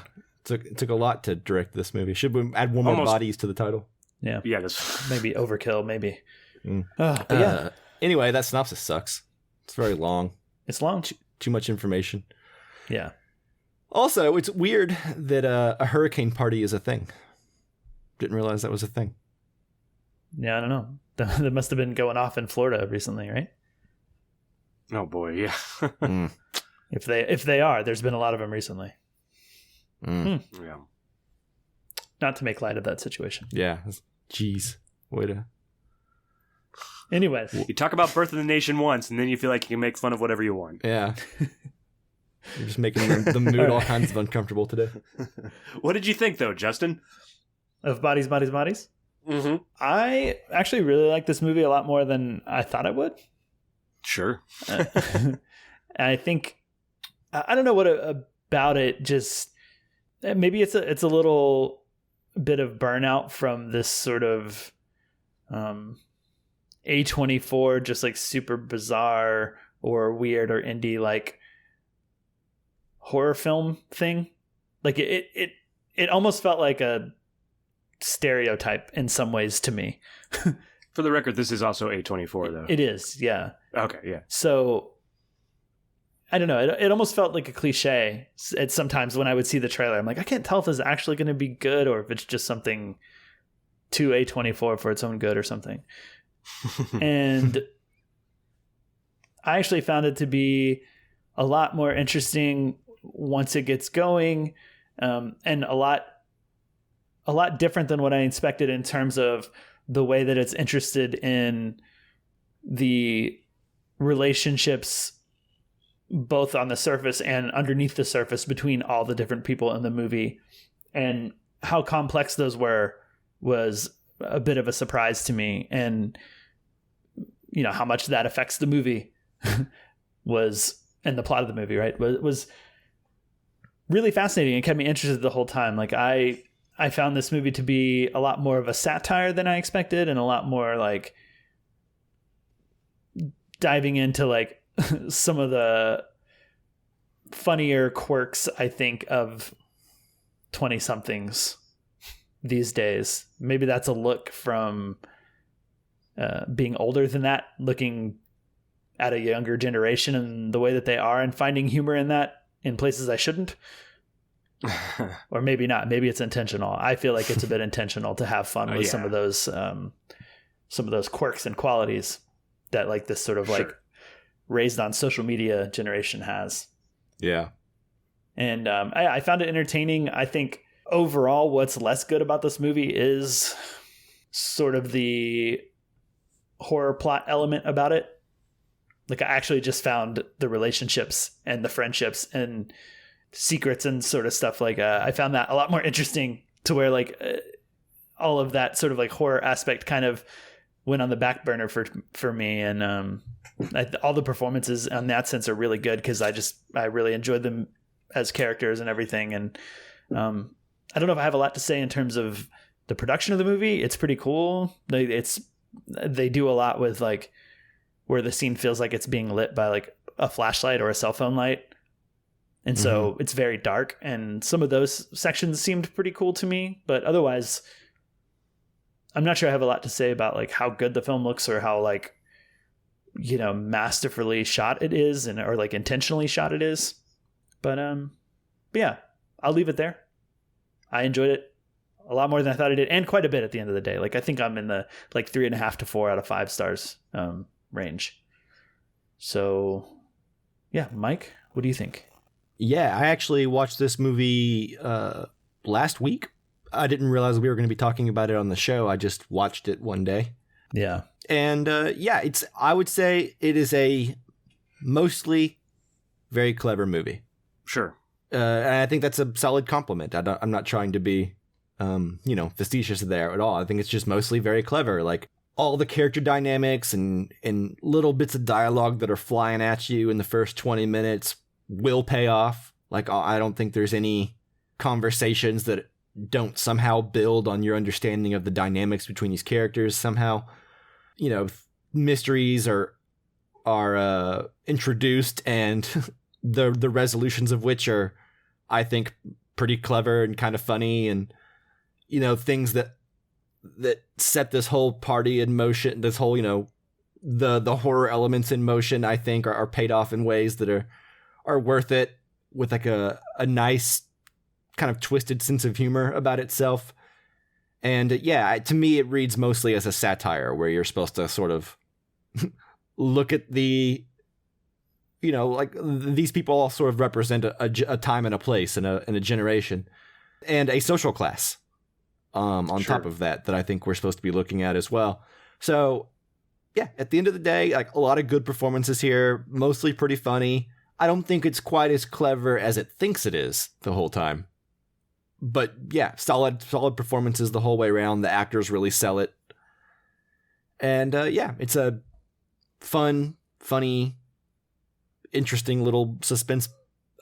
It took a lot to direct this movie. Should we add one more bodies to the title? Yeah. Yeah, that's maybe overkill, maybe. But yeah. Anyway, that synopsis sucks. It's very long. It's long. Too much information. Yeah. Also, it's weird that a hurricane party is a thing. Didn't realize that was a thing. Yeah, I don't know. That must have been going off in Florida recently, right? Oh boy, yeah. If they are, there's been a lot of them recently. Yeah. Not to make light of that situation. Yeah. Jeez. Way to... Anyways. You talk about Birth of the Nation once, and then you feel like you can make fun of whatever you want. Yeah. You're just making the mood all kinds of uncomfortable today. What did you think, though, Justin? Of Bodies, Bodies, Bodies? Mm-hmm. I actually really like this movie a lot more than I thought I would. Sure. I think, I don't know what about it, just maybe it's a little bit of burnout from this sort of A24, just like super bizarre or weird or indie like horror film thing. Like it almost felt like a stereotype in some ways to me. For the record, this is also A24 though. It is, yeah. Okay, yeah. So I don't know. It almost felt like a cliche. It's sometimes when I would see the trailer, I'm like, I can't tell if this is actually going to be good or if it's just something to A24 for its own good or something. And I actually found it to be a lot more interesting once it gets going, and a lot different than what I expected in terms of the way that it's interested in the relationships both on the surface and underneath the surface between all the different people in the movie, and how complex those were was a bit of a surprise to me. And you know how much that affects the movie was, and the plot of the movie, right, was really fascinating and kept me interested the whole time. Like I found this movie to be a lot more of a satire than I expected, and a lot more like diving into like some of the funnier quirks, I think, of 20-somethings these days. Maybe that's a look from being older than that, looking at a younger generation and the way that they are, and finding humor in that in places I shouldn't. Or maybe not. Maybe it's intentional. I feel like it's a bit intentional to have fun with some of those quirks and qualities that like this sort of like raised on social media generation has. Yeah. And I found it entertaining. I think overall what's less good about this movie is sort of the horror plot element about it. Like I actually just found the relationships and the friendships and secrets and sort of stuff like I found that a lot more interesting, to where like all of that sort of like horror aspect kind of went on the back burner for me. And all the performances in that sense are really good, because I really enjoyed them as characters and everything. And I don't know if I have a lot to say in terms of the production of the movie. It's pretty cool. They do a lot with like where the scene feels like it's being lit by like a flashlight or a cell phone light. And so it's very dark, and some of those sections seemed pretty cool to me, but otherwise I'm not sure I have a lot to say about like how good the film looks, or how like, you know, masterfully shot it is, and or like intentionally shot it is. But yeah, I'll leave it there. I enjoyed it a lot more than I thought I did, and quite a bit at the end of the day. Like I think I'm in the like 3.5 to 4 out of 5 stars range. So yeah, Mike, what do you think? Yeah, I actually watched this movie last week. I didn't realize we were going to be talking about it on the show. I just watched it one day. Yeah. And yeah, I would say it is a mostly very clever movie. Sure. And I think that's a solid compliment. I'm not trying to be, facetious there at all. I think it's just mostly very clever. Like all the character dynamics and little bits of dialogue that are flying at you in the first 20 minutes will pay off. Like I don't think there's any conversations that don't somehow build on your understanding of the dynamics between these characters somehow. You know, mysteries are introduced, and the resolutions of which are, I think, pretty clever and kind of funny, and you know, things that set this whole party in motion, this whole, you know, the horror elements in motion, I think are paid off in ways that are worth it, with like a nice kind of twisted sense of humor about itself. And yeah, to me, it reads mostly as a satire, where you're supposed to sort of look at the you know, like these people all sort of represent a time and a place and a generation and a social class on top of that I think we're supposed to be looking at as well. So yeah, at the end of the day, like a lot of good performances here, mostly pretty funny. I don't think it's quite as clever as it thinks it is the whole time. But yeah, solid performances the whole way around. The actors really sell it. And yeah, it's a fun, funny, interesting little suspense.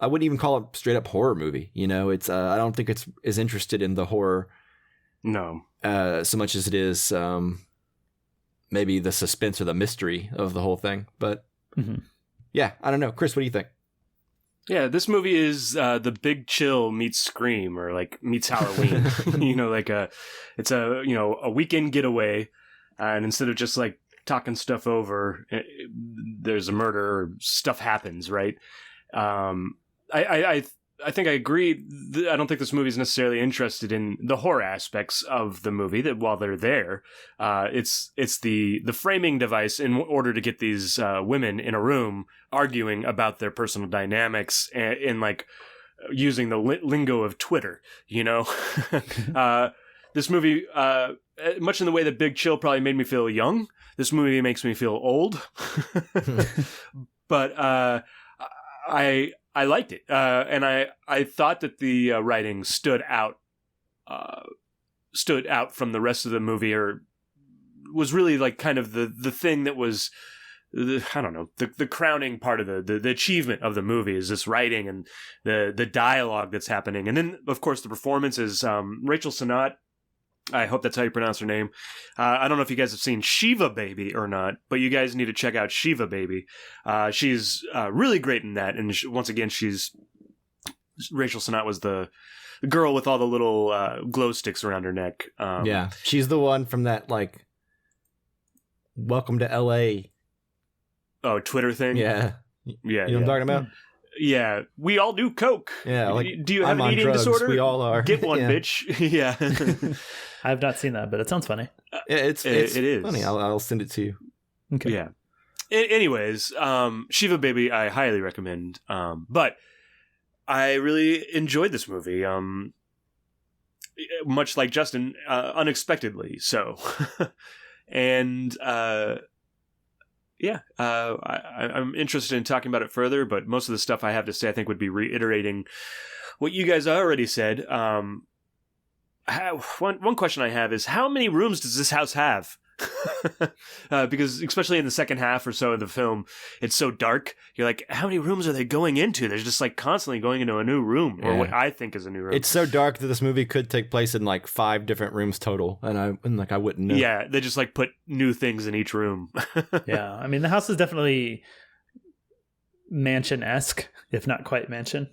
I wouldn't even call it straight up horror movie. You know, it's I don't think it's as interested in the horror so much as it is maybe the suspense or the mystery of the whole thing. But yeah, I don't know. Chris, what do you think? Yeah, this movie is The Big Chill meets Scream, or like meets Halloween. You know, like it's a weekend getaway, and instead of just like talking stuff over, there's a murder or stuff happens, right? I think I agree. I don't think this movie is necessarily interested in the horror aspects of the movie. That while they're there, it's the framing device in order to get these women in a room arguing about their personal dynamics in like using the lingo of Twitter. You know, this movie, much in the way that Big Chill probably made me feel young, this movie makes me feel old. But I liked it, and I thought that the writing stood out from the rest of the movie, or was really like kind of the thing that was, I don't know, the crowning part of the achievement of the movie is this writing and the dialogue that's happening, and then of course the performances. Rachel Sennott, I hope that's how you pronounce her name. I don't know if you guys have seen Shiva Baby or not, but you guys need to check out Shiva Baby. She's really great in that. And once again, Rachel Sennott was the girl with all the little glow sticks around her neck. Yeah, she's the one from that, like, Welcome to L.A. Oh, Twitter thing? Yeah. Yeah. You know what I'm talking about? Yeah, we all do coke. Yeah, like, do you have an eating drugs, disorder? We all are. Get one, bitch. Yeah. I have not seen that, but it sounds funny. It is funny. I'll send it to you. Okay. Yeah. Anyways, Shiva Baby, I highly recommend. But I really enjoyed this movie. Much like Justin, unexpectedly so. And yeah, I'm interested in talking about it further, but most of the stuff I have to say I think would be reiterating what you guys already said. One question I have is, how many rooms does this house have? Because especially in the second half or so of the film, it's so dark. You're like, how many rooms are they going into? They're just like constantly going into a new room, or what I think is a new room. It's so dark that this movie could take place in like 5 different rooms total, and I wouldn't know. Yeah, they just like put new things in each room. Yeah, I mean the house is definitely mansion-esque, if not quite mansion.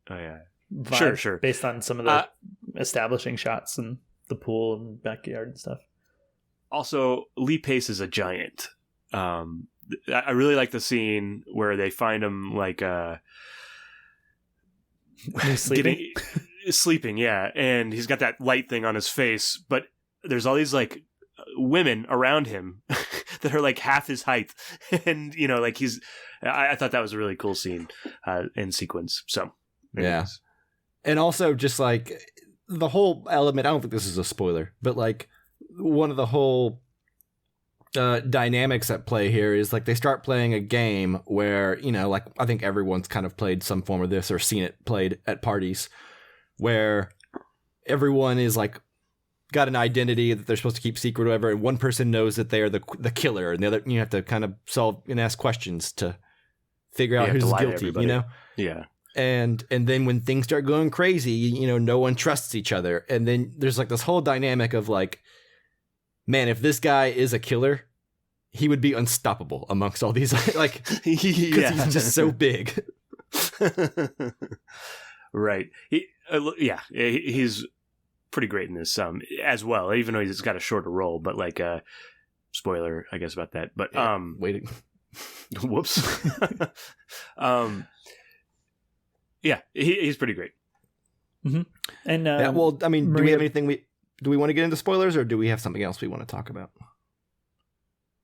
Oh yeah, vibe, sure. Based on some of the establishing shots and the pool and backyard and stuff. Also, Lee Pace is a giant. I really like the scene where they find him like sleeping, yeah, and he's got that light thing on his face, but there's all these like women around him that are like half his height, and you know, like I thought that was a really cool scene and sequence. So yeah, and also just like the whole element. I don't think this is a spoiler, but like, one of the whole dynamics at play here is like they start playing a game where, you know, like I think everyone's kind of played some form of this or seen it played at parties, where everyone is like got an identity that they're supposed to keep secret or whatever, and one person knows that they are the killer, and the other, you have to kind of solve and ask questions to figure out who's guilty, you know? Yeah. And then when things start going crazy, you know, no one trusts each other, and then there's like this whole dynamic of like, man, if this guy is a killer, he would be unstoppable amongst all these, like, because he's just so big. Right. He's pretty great in this as well, even though he's got a shorter role, but like, spoiler, I guess, about that. But, waiting. Whoops. Yeah, he's pretty great. Mm-hmm. And, well, I mean, do we have anything do we want to get into spoilers, or do we have something else we want to talk about?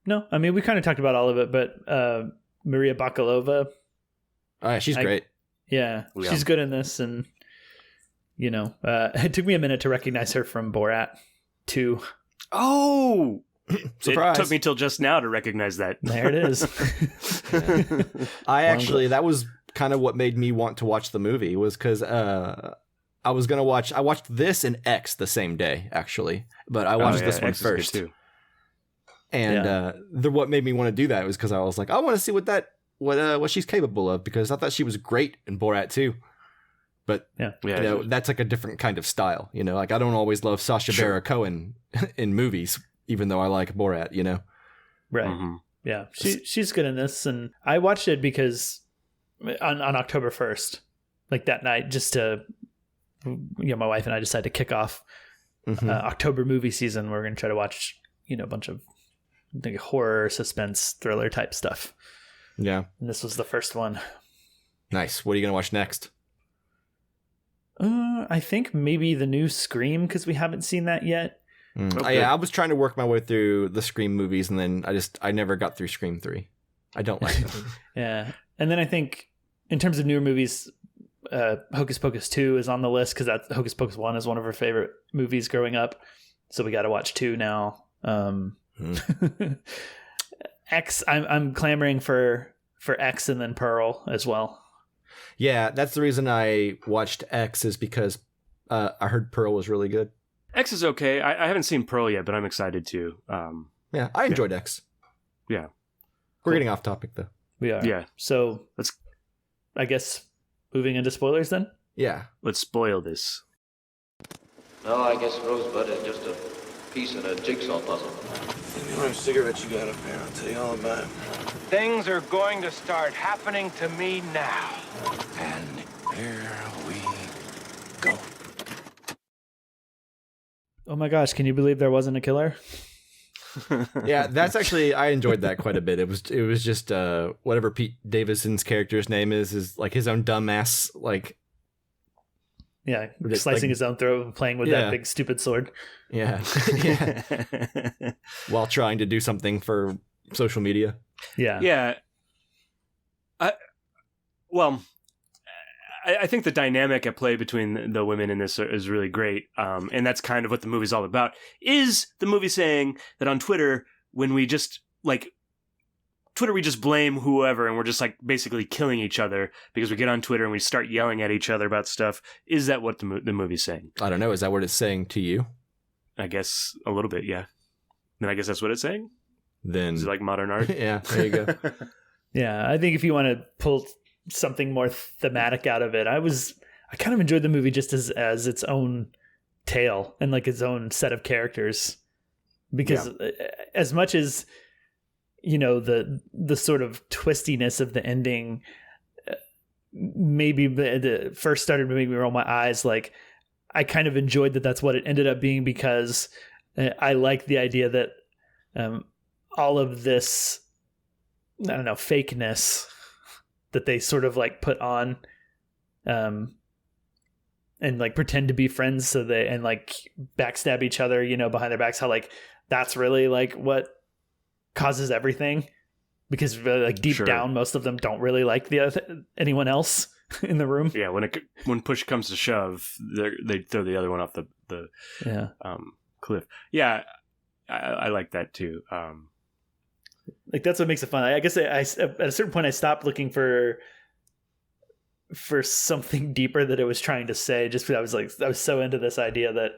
No, I mean, we kind of talked about all of it, but Maria Bakalova. Oh, yeah, she's great. Yeah, Yeah. she's good in this, and it took me a minute to recognize her from Borat 2. Oh, Surprise. It took me till just now to recognize that. There it is. That was kind of what made me want to watch the movie, was because I watched this and X the same day, actually, but I watched this one X is good first. too. And what made me want to do that was because I was like, I want to see what she's capable of, because I thought she was great in Borat 2. But that's like a different kind of style, like I don't always love Sacha Baron Cohen in movies, even though I like Borat, Right. Mm-hmm. Yeah. She's good in this. And I watched it because on October 1st, like that night, just to, my wife and I decided to kick off October movie season. We're going to try to watch, a bunch of horror, suspense, thriller type stuff. Yeah. And this was the first one. Nice. What are you going to watch next? I think maybe the new Scream, because we haven't seen that yet. Okay. I was trying to work my way through the Scream movies, and then I never got through Scream 3. I don't like them. Yeah. And then I think in terms of newer movies, Hocus Pocus 2 is on the list, because Hocus Pocus 1 is one of our favorite movies growing up. So we got to watch 2 now. X, I'm clamoring for X and then Pearl as well. Yeah, that's the reason I watched X, is because I heard Pearl was really good. X is okay. I haven't seen Pearl yet, but I'm excited to. Yeah, I enjoyed X. Yeah. We're getting off topic, though. We are. Yeah. So let's, I guess, moving into spoilers then? Yeah. Let's spoil this. No, I guess Rosebud is just a piece in a jigsaw puzzle. Any more cigarettes you got up there? I'll tell you all about it. Things are going to start happening to me now. And here we go. Oh my gosh, can you believe there wasn't a killer? Yeah, that's actually, I enjoyed that quite a bit. It was just whatever Pete Davidson's character's name is like his own dumbass, like, yeah, slicing his own throat, playing with that big stupid sword. Yeah. While trying to do something for social media. Yeah. Yeah. I think the dynamic at play between the women in this is really great. And that's kind of what the movie's all about. Is the movie saying that on Twitter, when we just we just blame whoever and we're just like basically killing each other because we get on Twitter and we start yelling at each other about stuff. Is that what the movie's saying? I don't know. Is that what it's saying to you? I guess a little bit, yeah. Then I guess that's what it's saying. Then is it like modern art? Yeah, there you go. Yeah, I think if you want to pull something more thematic out of it, I kind of enjoyed the movie just as its own tale and like its own set of characters, because as much as the sort of twistiness of the ending maybe the first started to make me roll my eyes, like I kind of enjoyed that that's what it ended up being, because I like the idea that all of this, I don't know, fakeness that they sort of like put on and like pretend to be friends and like backstab each other, behind their backs, how like that's really like what causes everything, because like deep down most of them don't really like anyone else in the room. Yeah, when push comes to shove, they throw the other one off the cliff. Yeah, I like that too. Like that's what makes it fun. I guess I at a certain point I stopped looking for something deeper that it was trying to say, just because I was so into this idea that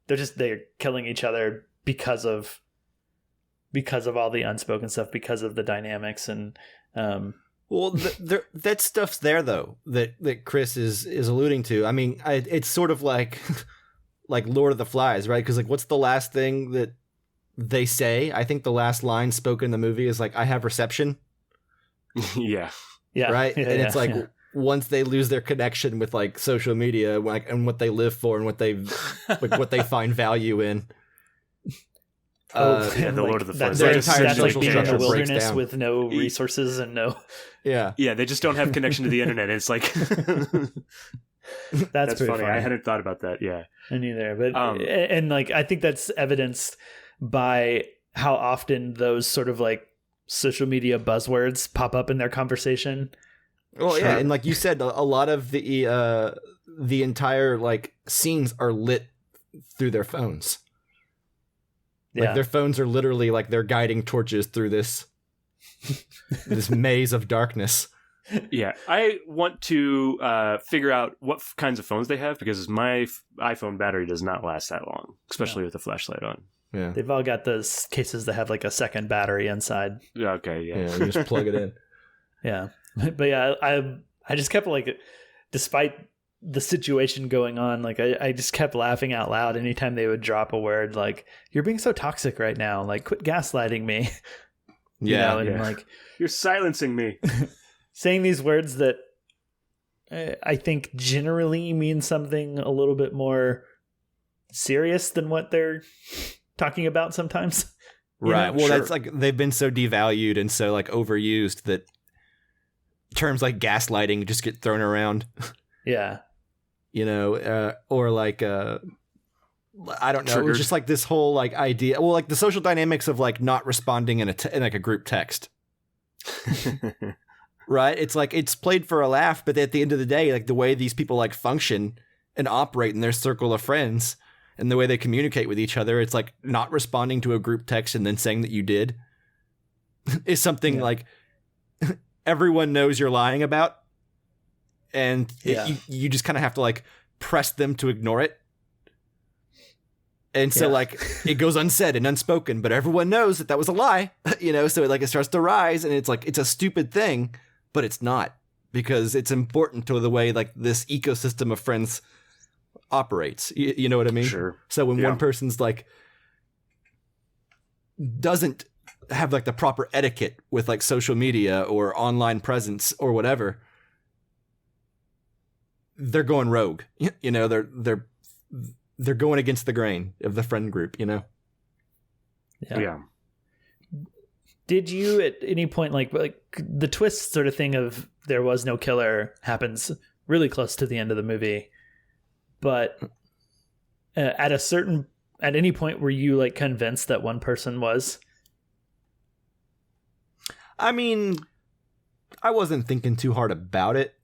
they're killing each other because of all the unspoken stuff, because of the dynamics and well, that stuff's there though that Chris is alluding to. I mean, it's sort of like like Lord of the Flies, right? Because like, what's the last thing that they say? I think the last line spoken in the movie is like, "I have reception." Yeah. Right. Yeah, and it's like once they lose their connection with like social media, like, and what they live for and what they what they find value in. The Lord of the Flies. Their entire that's like social being in structure the breaks wilderness down with no resources and no. Yeah. They just don't have connection to the internet. It's like that's funny. I hadn't thought about that. Yeah, me neither. But and like I think that's evidenced by how often those sort of like social media buzzwords pop up in their conversation. Well, Sure. yeah, and like you said, a lot of the entire like scenes are lit through their phones. Like Yeah. their phones are literally like they're guiding torches through this this maze of darkness. Yeah, I want to figure out what kinds of phones they have because my iPhone battery does not last that long, especially with the flashlight on. Yeah, They've all got those cases that have like a second battery inside. Yeah, okay, yeah. yeah, you just plug it in. Yeah. But yeah, I just kept like, despite the situation going on, like I just kept laughing out loud anytime they would drop a word like, "You're being so toxic right now. Like, quit gaslighting me." You Yeah, know, and yeah. like You're silencing me. saying these words that I think generally mean something a little bit more serious than what they're talking about sometimes. You Right. know? Well, Sure. that's like they've been so devalued and so like overused that terms like gaslighting just get thrown around. Yeah. You know, or like I don't know, it Triggered. was just like this whole like idea. Well, like the social dynamics of like not responding in in like a group text. Right? It's like it's played for a laugh, but at the end of the day, like the way these people like function and operate in their circle of friends and the way they communicate with each other, it's like not responding to a group text and then saying that you did is something like everyone knows you're lying about. And you just kind of have to like press them to ignore it. And so like it goes unsaid and unspoken, but everyone knows that that was a lie, you know, so it starts to rise and it's like, it's a stupid thing, but it's not because it's important to the way like this ecosystem of friends operates. You know what I mean? Sure. So when one person's like, doesn't have like the proper etiquette with like social media or online presence or whatever, they're going rogue. You know, they're going against the grain of the friend group, you know? Yeah. Did you at any point like the twist sort of thing of there was no killer happens really close to the end of the movie, but at any point were you like convinced that one person was? I mean, I wasn't thinking too hard about it.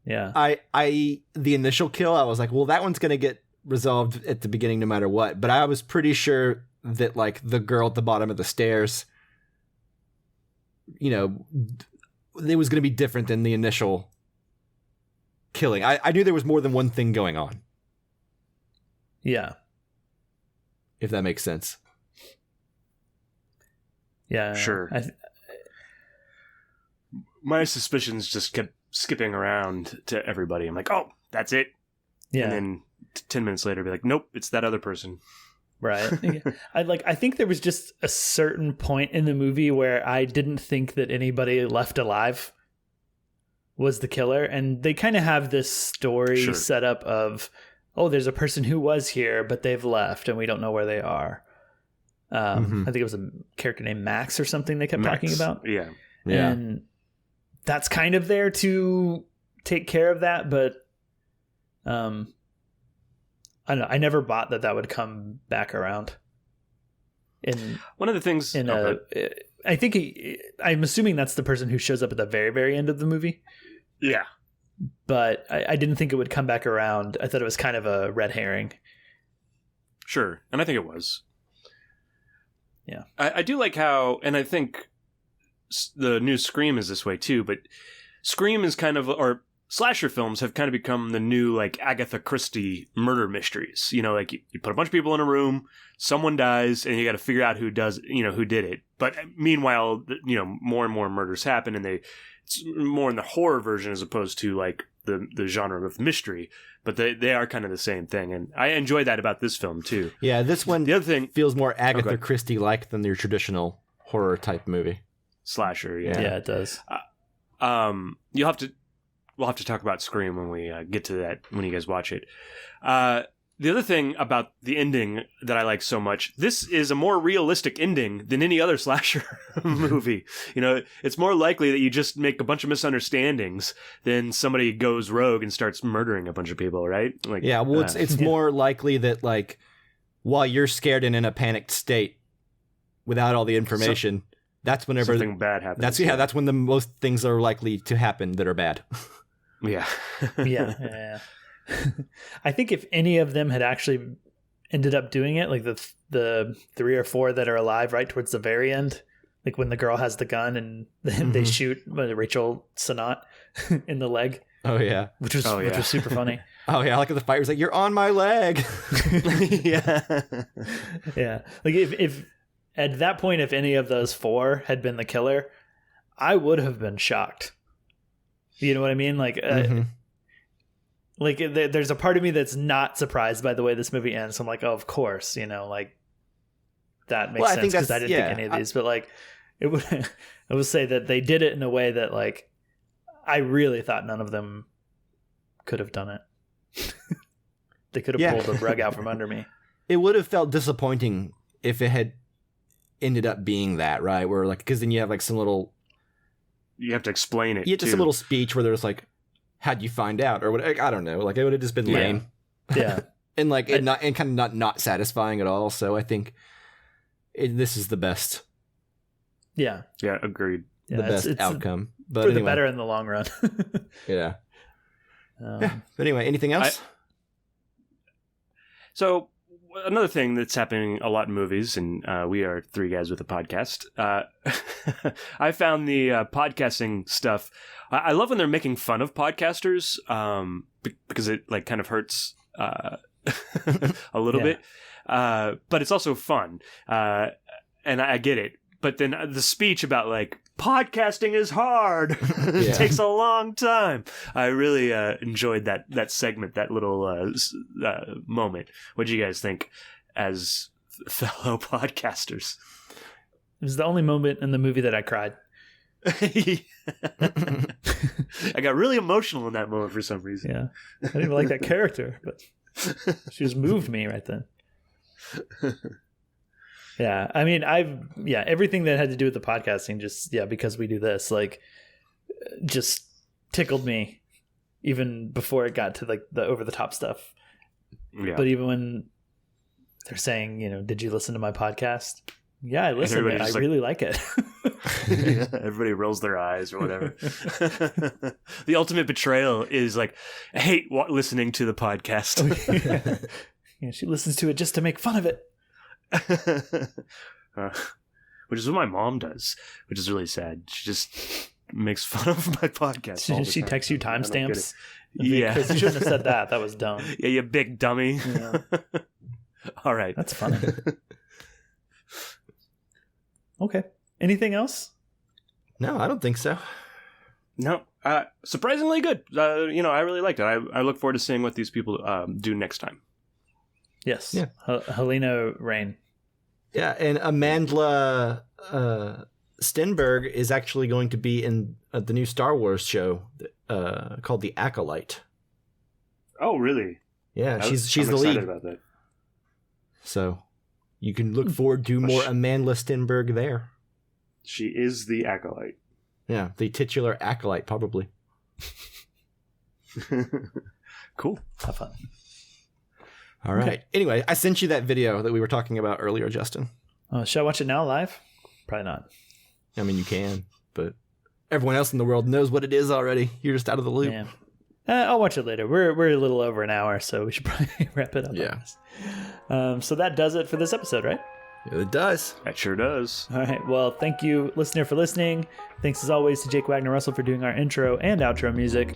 Yeah. The initial kill, I was like, well, that one's going to get resolved at the beginning no matter what. But I was pretty sure that like the girl at the bottom of the stairs, you know, it was going to be different than the initial killing. I knew there was more than one thing going on. Yeah. If that makes sense. Yeah. Sure. My suspicions just kept skipping around to everybody. I'm like, oh, that's it. Yeah. And then 10 minutes later, be like, nope, it's that other person. Right. I think there was just a certain point in the movie where I didn't think that anybody left alive was the killer. And they kind of have this story set up of, oh, there's a person who was here, but they've left and we don't know where they are. I think it was a character named Max or something they kept talking about. Yeah. And that's kind of there to take care of that, but I don't know. I never bought that would come back around. In one of the things, I think I'm assuming that's the person who shows up at the very, very end of the movie. Yeah, but I didn't think it would come back around. I thought it was kind of a red herring. Sure, and I think it was. Yeah, I do like how, and I think the new Scream is this way too. But Scream is kind of, or slasher films have kind of become the new like Agatha Christie murder mysteries. You know, like you put a bunch of people in a room, someone dies, and you got to figure out who did it. But meanwhile, you know, more and more murders happen, and it's more in the horror version as opposed to like the genre of mystery. But they are kind of the same thing, and I enjoy that about this film too. Yeah, this one the other thing feels more Agatha Christie like than your traditional horror type movie. Slasher, yeah, it does. We'll have to talk about Scream when we get to that, when you guys watch it. The other thing about the ending that I like so much, this is a more realistic ending than any other slasher movie. You know, it's more likely that you just make a bunch of misunderstandings than somebody goes rogue and starts murdering a bunch of people, right? Like, yeah, well, it's more likely that, like, while you're scared and in a panicked state without all the information, that's whenever something bad happens. That's when the most things are likely to happen that are bad. Yeah. Yeah. I think if any of them had actually ended up doing it, like the 3 or 4 that are alive right towards the very end, like when the girl has the gun and then they shoot Rachel Sennott in the leg. Oh yeah, which was super funny. Oh yeah, like the fighter's like, you're on my leg. Yeah. Like if at that point, if any of those 4 had been the killer, I would have been shocked. You know what I mean? Like, like there's a part of me that's not surprised by the way this movie ends. So I'm like, oh, of course, like that makes sense because I didn't think any of these. But like, I would say that they did it in a way that like I really thought none of them could have done it. They could have pulled the rug out from under me. It would have felt disappointing if it had ended up being that, right? Where like, because then you have like some little, you have to explain it. You have just a little speech where there's like, how'd you find out, or what? I don't know. Like it would have just been lame. Yeah. And like kind of not satisfying at all. So I think this is the best. Yeah. Yeah. Agreed. The best outcome. But for anyway. the better in the long run. Yeah. But anyway, anything else? So another thing that's happening a lot in movies, and we are 3 guys with a podcast. I found the podcasting stuff. I love when they're making fun of podcasters because it like kind of hurts a little bit, but it's also fun, and I get it. But then the speech about like podcasting is hard, it takes a long time. I really enjoyed that segment, that little moment. What do you guys think as fellow podcasters? It was the only moment in the movie that I cried. I got really emotional in that moment for some reason. Yeah, I didn't even like that character, but she just moved me right then. Yeah, I mean, everything that had to do with the podcasting, just because we do this, like, just tickled me, even before it got to like the over the top stuff. Yeah. But even when they're saying, did you listen to my podcast? Yeah, I listened. I really like it. Everybody rolls their eyes or whatever. The ultimate betrayal is like, I hate listening to the podcast. Yeah, she listens to it just to make fun of it. Which is what my mom does, which is really sad. She just makes fun of my podcast. She texts you timestamps. Yeah, you shouldn't have said that. That was dumb. Yeah, you big dummy. Yeah. All right, that's funny. Okay. Anything else? No, I don't think so. No. Surprisingly good. I really liked it. I look forward to seeing what these people do next time. Yes. Yeah. Helena Rain. Yeah, and Amandla Stenberg is actually going to be in the new Star Wars show called The Acolyte. Oh, really? Yeah, she's the lead. About that. So you can look forward to more Amandla Stenberg there. She is the Acolyte. Yeah, the titular Acolyte, probably. Cool. Have fun. All right. Okay. Anyway, I sent you that video that we were talking about earlier, Justin. Should I watch it now live? Probably not. I mean, you can, but everyone else in the world knows what it is already. You're just out of the loop. Yeah. I'll watch it later. We're a little over an hour, so we should probably wrap it up. Yeah. So that does it for this episode, right? Yeah, it does. That sure does. All right. Well, thank you, listener, for listening. Thanks, as always, to Jake Wagner Russell for doing our intro and outro music,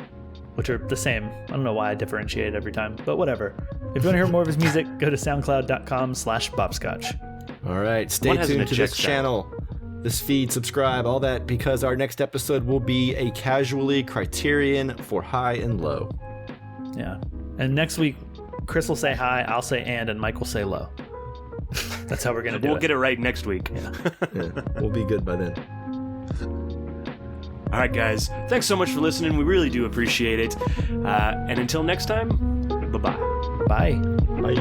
which are the same. I don't know why I differentiate every time, but whatever. If you want to hear more of his music, go to soundcloud.com/bobscotch. All right. Stay tuned to this channel, this feed, subscribe, all that, because our next episode will be a casually criterion for high and low. Yeah. And next week, Chris will say hi, I'll say and Mike will say low. That's how we're going to do it. We'll get it right next week. Yeah. We'll be good by then. All right, guys. Thanks so much for listening. We really do appreciate it. And until next time, bye-bye. Bye. Bye.